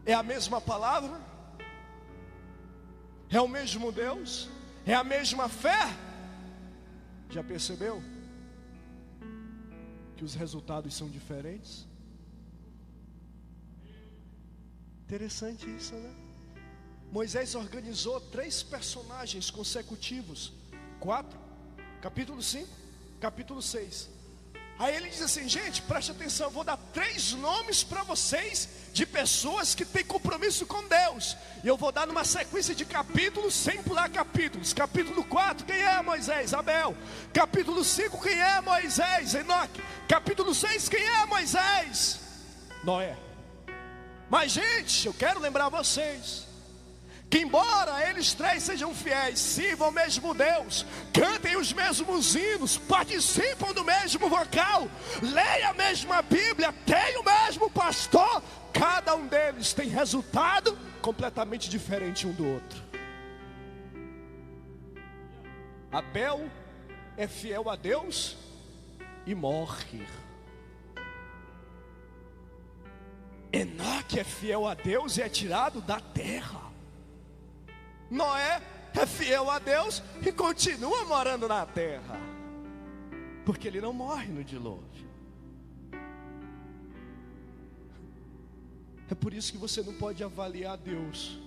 É a mesma palavra? É o mesmo Deus? É a mesma fé? Já percebeu que os resultados são diferentes? Interessante isso, né? Moisés organizou 3 personagens consecutivos, 4, capítulo 5, capítulo 6. Aí ele diz assim: gente, preste atenção, eu vou dar 3 nomes para vocês de pessoas que têm compromisso com Deus. E eu vou dar numa sequência de capítulos, sem pular capítulos. Capítulo 4, quem é Moisés? Abel. Capítulo 5, quem é Moisés? Enoque. Capítulo 6, quem é Moisés? Noé. Mas gente, eu quero lembrar vocês que embora eles 3 sejam fiéis, sirvam o mesmo Deus, cantem os mesmos hinos, participam do mesmo vocal, leiam a mesma Bíblia, tem o mesmo pastor, cada um deles tem resultado completamente diferente um do outro. Abel é fiel a Deus e morre. Enoque é fiel a Deus e é tirado da terra. Noé é fiel a Deus e continua morando na terra, porque ele não morre no dilúvio. É por isso que você não pode avaliar Deus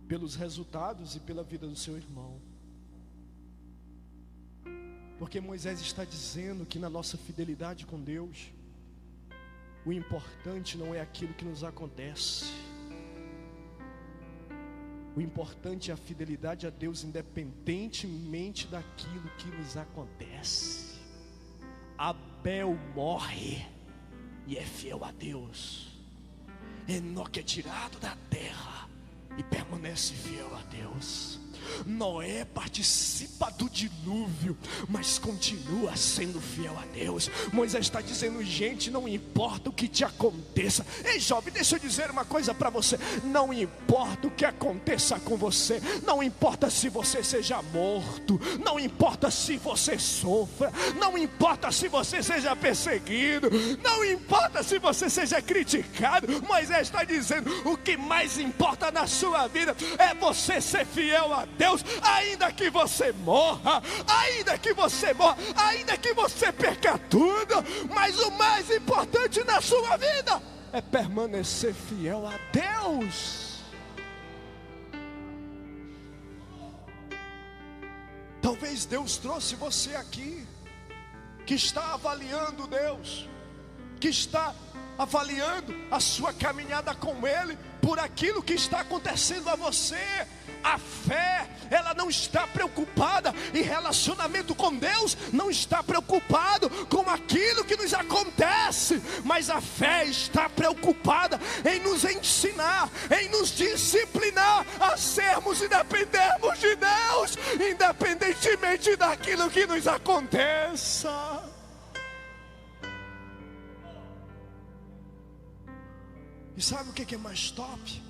pelos resultados e pela vida do seu irmão. Porque Moisés está dizendo que na nossa fidelidade com Deus, o importante não é aquilo que nos acontece. O importante é a fidelidade a Deus, independentemente daquilo que nos acontece. Abel morre e é fiel a Deus. Enoque é tirado da terra e permanece fiel a Deus. Noé participa do dilúvio, mas continua sendo fiel a Deus. Moisés está dizendo: gente, não importa o que te aconteça. Ei jovem, deixa eu dizer uma coisa para você: não importa o que aconteça com você, não importa se você seja morto, não importa se você sofra, não importa se você seja perseguido, não importa se você seja criticado. Moisés está dizendo: o que mais importa na sua vida é você ser fiel a Deus, ainda que você morra, ainda que você perca tudo, mas o mais importante na sua vida é permanecer fiel a Deus. Talvez Deus trouxe você aqui, que está avaliando Deus, que está avaliando a sua caminhada com Ele, por aquilo que está acontecendo a você. A fé ela não está preocupada em relacionamento com Deus, não está preocupado com aquilo que nos acontece, mas a fé está preocupada em nos ensinar, em nos disciplinar a sermos e dependermos de Deus, independentemente daquilo que nos aconteça. E sabe o que é mais top?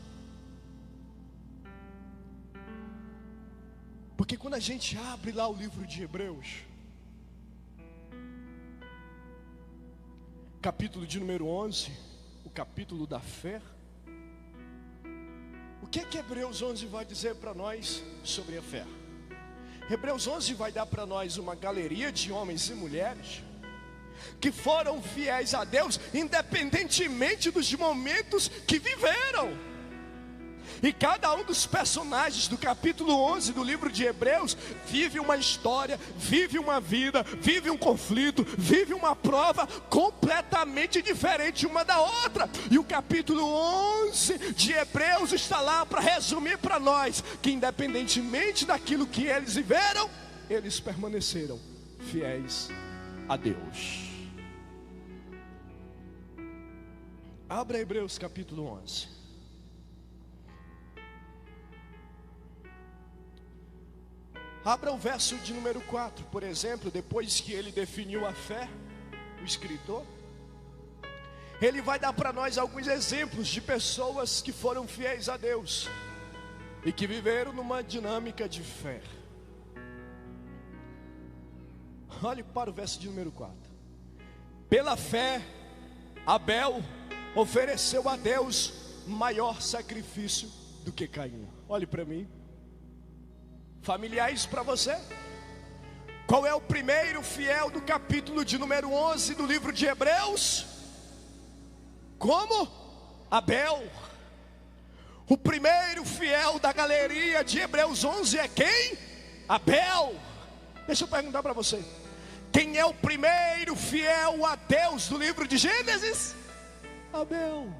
Porque quando a gente abre lá o livro de Hebreus, capítulo de número 11, o capítulo da fé, o que é que Hebreus 11 vai dizer para nós sobre a fé? Hebreus 11 vai dar para nós uma galeria de homens e mulheres que foram fiéis a Deus, independentemente dos momentos que viveram. E cada um dos personagens do capítulo 11 do livro de Hebreus vive uma história, vive uma vida, vive um conflito, vive uma prova completamente diferente uma da outra. E o capítulo 11 de Hebreus está lá para resumir para nós que independentemente daquilo que eles viveram, eles permaneceram fiéis a Deus. Abra Hebreus capítulo 11. Abra o verso de número 4, por exemplo. Depois que ele definiu a fé, o escritor, ele vai dar para nós alguns exemplos de pessoas que foram fiéis a Deus e que viveram numa dinâmica de fé. Olhe para o verso de número 4. Pela fé, Abel ofereceu a Deus maior sacrifício do que Caim. Olhe para mim. Familiar isso para você? Qual é o primeiro fiel do capítulo de número 11 do livro de Hebreus? Como? Abel. O primeiro fiel da galeria de Hebreus 11 é quem? Abel. Deixa eu perguntar para você: quem é o primeiro fiel a Deus do livro de Gênesis? Abel.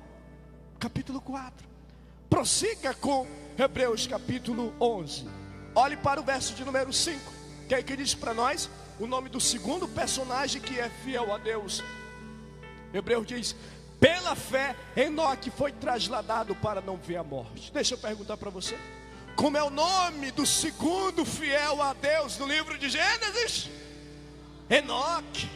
Capítulo 4. Prossiga com Hebreus capítulo 11. Olhe para o verso de número 5, que é que diz para nós o nome do segundo personagem que é fiel a Deus. Hebreus diz: pela fé, Enoque foi trasladado para não ver a morte. Deixa eu perguntar para você: como é o nome do segundo fiel a Deus no livro de Gênesis? Enoque.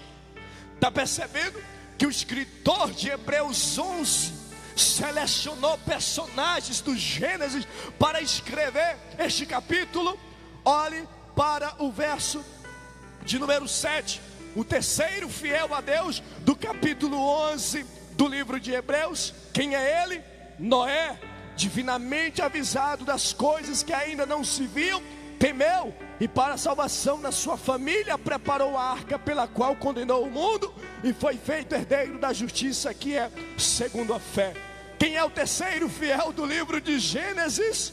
Está percebendo que o escritor de Hebreus 11 selecionou personagens do Gênesis para escrever este capítulo? Olhe para o verso de número 7, o terceiro fiel a Deus do capítulo 11 do livro de Hebreus. Quem é ele? Noé, divinamente avisado das coisas que ainda não se viam, temeu e para a salvação da sua família preparou a arca pela qual condenou o mundo e foi feito herdeiro da justiça, que é segundo a fé. Quem é o terceiro fiel do livro de Gênesis?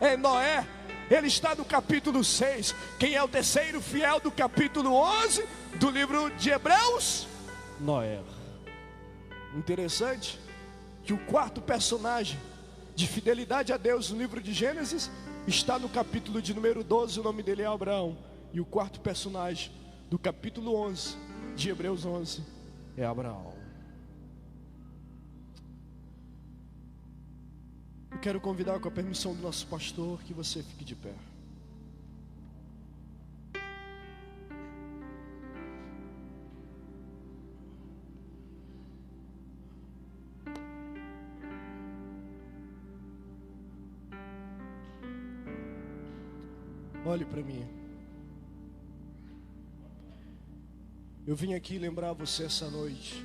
É Noé. Ele está no capítulo 6. Quem é o terceiro fiel do capítulo 11 do livro de Hebreus? Noé. Interessante que o quarto personagem de fidelidade a Deus no livro de Gênesis está no capítulo de número 12, o nome dele é Abraão. E o quarto personagem do capítulo 11 de Hebreus 11 é Abraão. Eu quero convidar, com a permissão do nosso pastor, que você fique de pé. Olhe para mim. Eu vim aqui lembrar você essa noite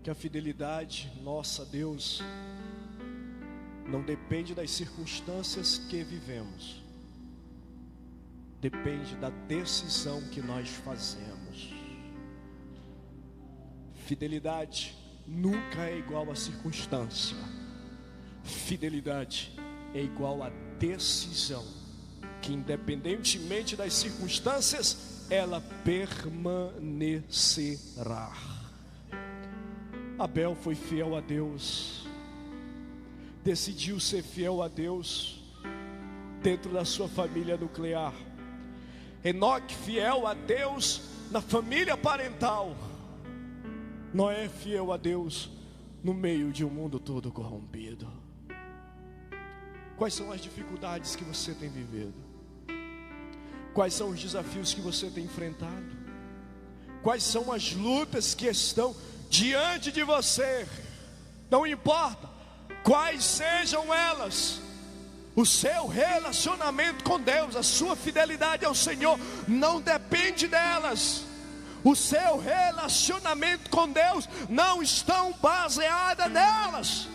que a fidelidade nossa a Deus não depende das circunstâncias que vivemos, depende da decisão que nós fazemos. Fidelidade nunca é igual a circunstância. Fidelidade é igual a decisão, que independentemente das circunstâncias, ela permanecerá. Abel foi fiel a Deus. decidiu ser fiel a Deus dentro da sua família nuclear. Enoque fiel a Deus na família parental. Noé fiel a Deus no meio de um mundo todo corrompido. Quais são as dificuldades que você tem vivido? Quais são os desafios que você tem enfrentado? Quais são as lutas que estão diante de você? Não importa quais sejam elas, o seu relacionamento com Deus, a sua fidelidade ao Senhor não depende delas. O seu relacionamento com Deus não está baseada nelas,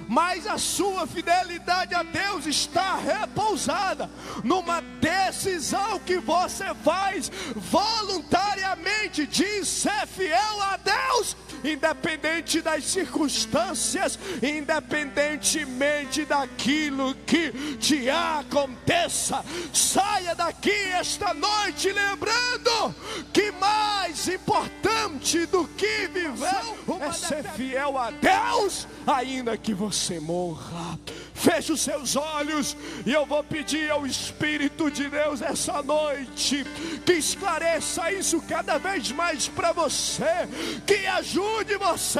mas a sua fidelidade a Deus está repousada numa decisão que você faz voluntariamente de ser fiel a Deus, independente das circunstâncias, independentemente daquilo que te aconteça. Saia daqui esta noite lembrando que mais importante do que viver é ser fiel a Deus, ainda que você morra. Feche os seus olhos e eu vou pedir ao Espírito de Deus essa noite que esclareça isso cada vez mais para você, que ajude você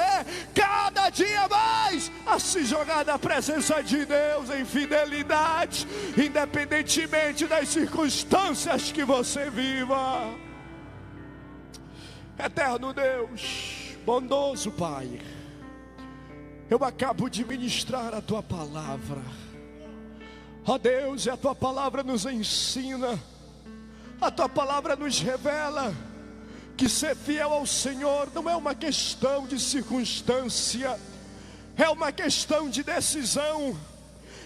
cada dia mais a se jogar na presença de Deus em fidelidade, independentemente das circunstâncias que você viva. Eterno Deus, bondoso Pai, eu acabo de ministrar a Tua palavra. Ó Deus, e a Tua palavra nos ensina, a Tua palavra nos revela que ser fiel ao Senhor não é uma questão de circunstância, é uma questão de decisão.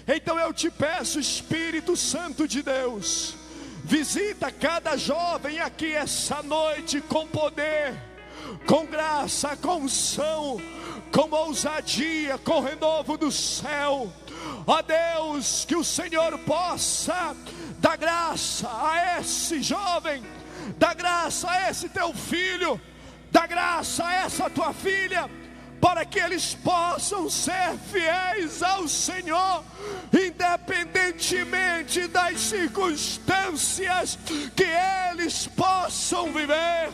Então eu te peço, Espírito Santo de Deus, visita cada jovem aqui essa noite com poder, com graça, com unção, com ousadia, com renovo do céu. Ó Deus, que o Senhor possa dar graça a esse jovem, dar graça a esse teu filho, dar graça a essa tua filha, para que eles possam ser fiéis ao Senhor, independentemente das circunstâncias que eles possam viver.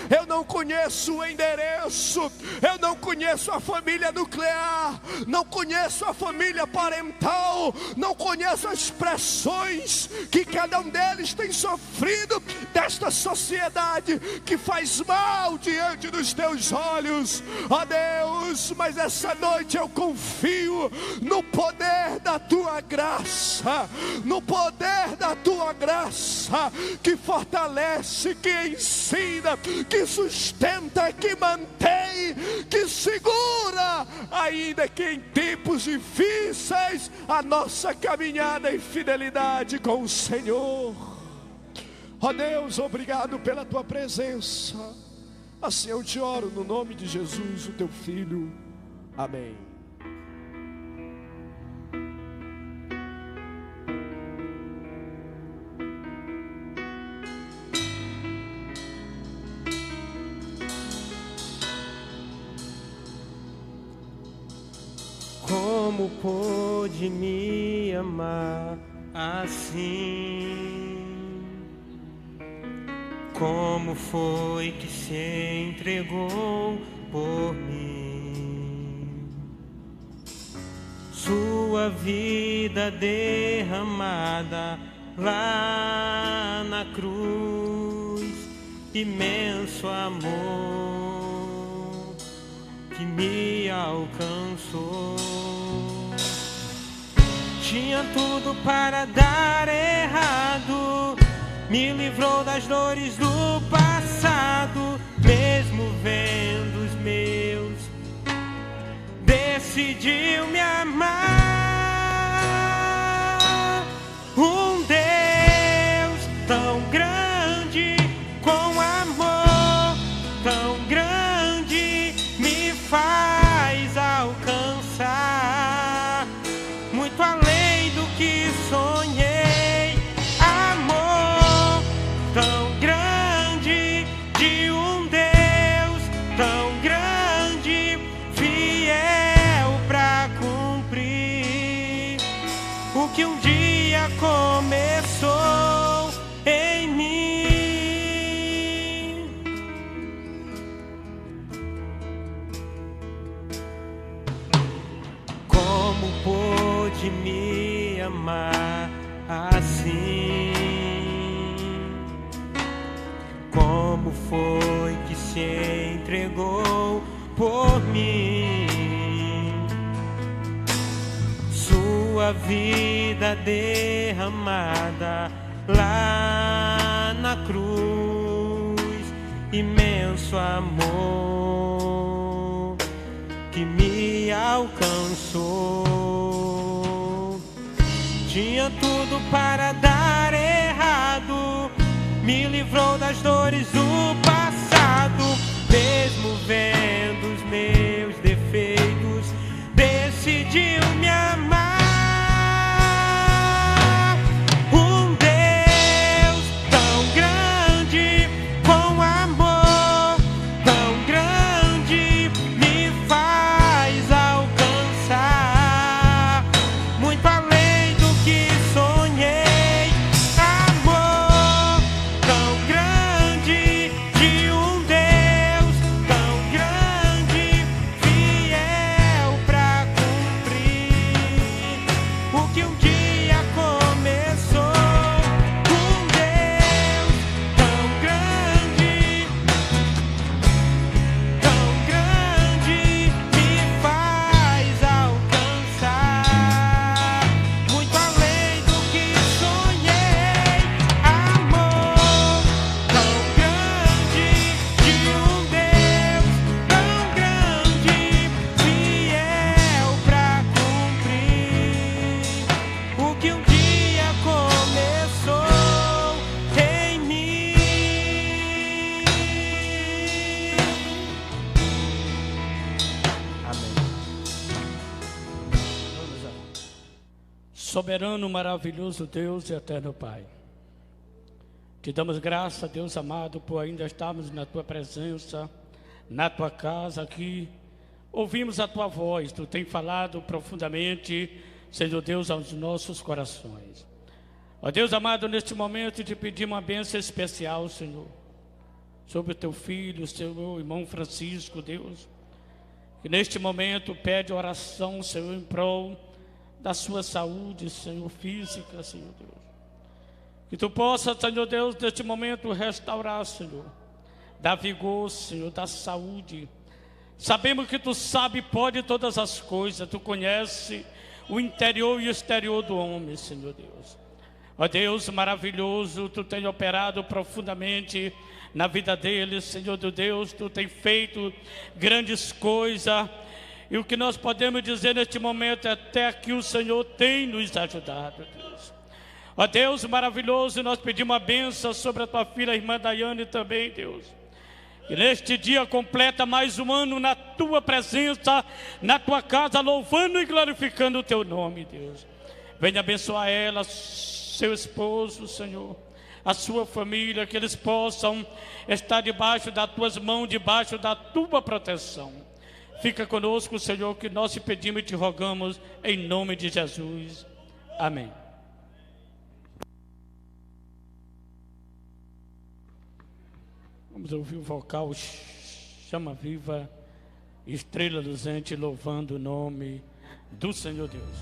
Eu não conheço o endereço, eu não conheço a família nuclear, não conheço a família parental, não conheço as pressões que cada um deles tem sofrido desta sociedade que faz mal diante dos teus olhos, ó Deus. Mas essa noite eu confio no poder da tua graça, no poder da tua graça que fortalece, que ensina, que sustenta, que mantém, que segura, ainda que em tempos difíceis, a nossa caminhada em fidelidade com o Senhor. Ó Deus, obrigado pela tua presença. Assim eu te oro no nome de Jesus, o teu Filho. Amém. Como pôde me amar assim? Como foi que se entregou por mim? Sua vida derramada lá na cruz, imenso amor que me alcançou. Tinha tudo para dar errado, me livrou das dores do passado, mesmo vendo os meus, decidiu me amar. Um Deus tão grande, com amor tão grande, me faz alcançar muito além do que sonhei. Amor tão grande, de um Deus tão grande, fiel pra cumprir. o que um dia começou em mim. Como pôde me amar assim? Como foi que se entregou por mim? Sua vida derramada lá na cruz, imenso amor que me alcançou. Tinha tudo para dar errado, me livrou das dores do passado, mesmo vendo os meus defeitos, decidiu me amar. Um Deus tão grande, com amor tão grande, me faz alcançar muito além do que sonhei. Amor tão grande, de um Deus tão grande, fiel pra cumprir o que um dia começou. Um Deus tão grande, me faz alcançar muito além do que sonhei. Amor tão grande, de um Deus tão grande, fiel pra cumprir o que um dia começou em mim. Amém. Soberano, maravilhoso Deus e eterno Pai, te damos graça, Deus amado, por ainda estarmos na Tua presença, na Tua casa aqui. Ouvimos a Tua voz, Tu tem falado profundamente, Senhor Deus, aos nossos corações. Ó Deus amado, neste momento te pedimos uma bênção especial, Senhor, sobre o Teu filho, Senhor, irmão Francisco, Deus, que neste momento pede oração, Senhor, em prol da sua saúde, Senhor, física, Senhor Deus. Que Tu possa, Senhor Deus, neste momento restaurar, Senhor, dar vigor, Senhor, dar saúde. Sabemos que Tu sabe e pode todas as coisas, Tu conhece o interior e o exterior do homem, Senhor Deus. Ó Deus maravilhoso, Tu tem operado profundamente na vida deles, Senhor do Deus, Tu tem feito grandes coisas. E o que nós podemos dizer neste momento é até que o Senhor tem nos ajudado, Deus. Ó Deus maravilhoso, nós pedimos uma bênção sobre a Tua filha, a irmã Daiane também, Deus. E neste dia completa mais um ano na Tua presença, na Tua casa, louvando e glorificando o Teu nome, Deus. Venha abençoar ela, seu esposo, Senhor, a sua família, que eles possam estar debaixo das Tuas mãos, debaixo da Tua proteção. Fica conosco, Senhor, que nós te pedimos e te rogamos em nome de Jesus. Amém. Vamos ouvir o vocal Chama Viva, Estrela Luzente, louvando o nome do Senhor Deus.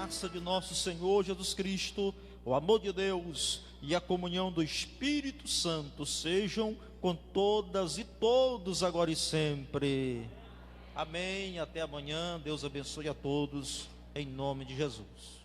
graça de nosso Senhor Jesus Cristo, o amor de Deus e a comunhão do Espírito Santo sejam com todas e todos agora e sempre. Amém. Até amanhã. Deus abençoe a todos, em nome de Jesus.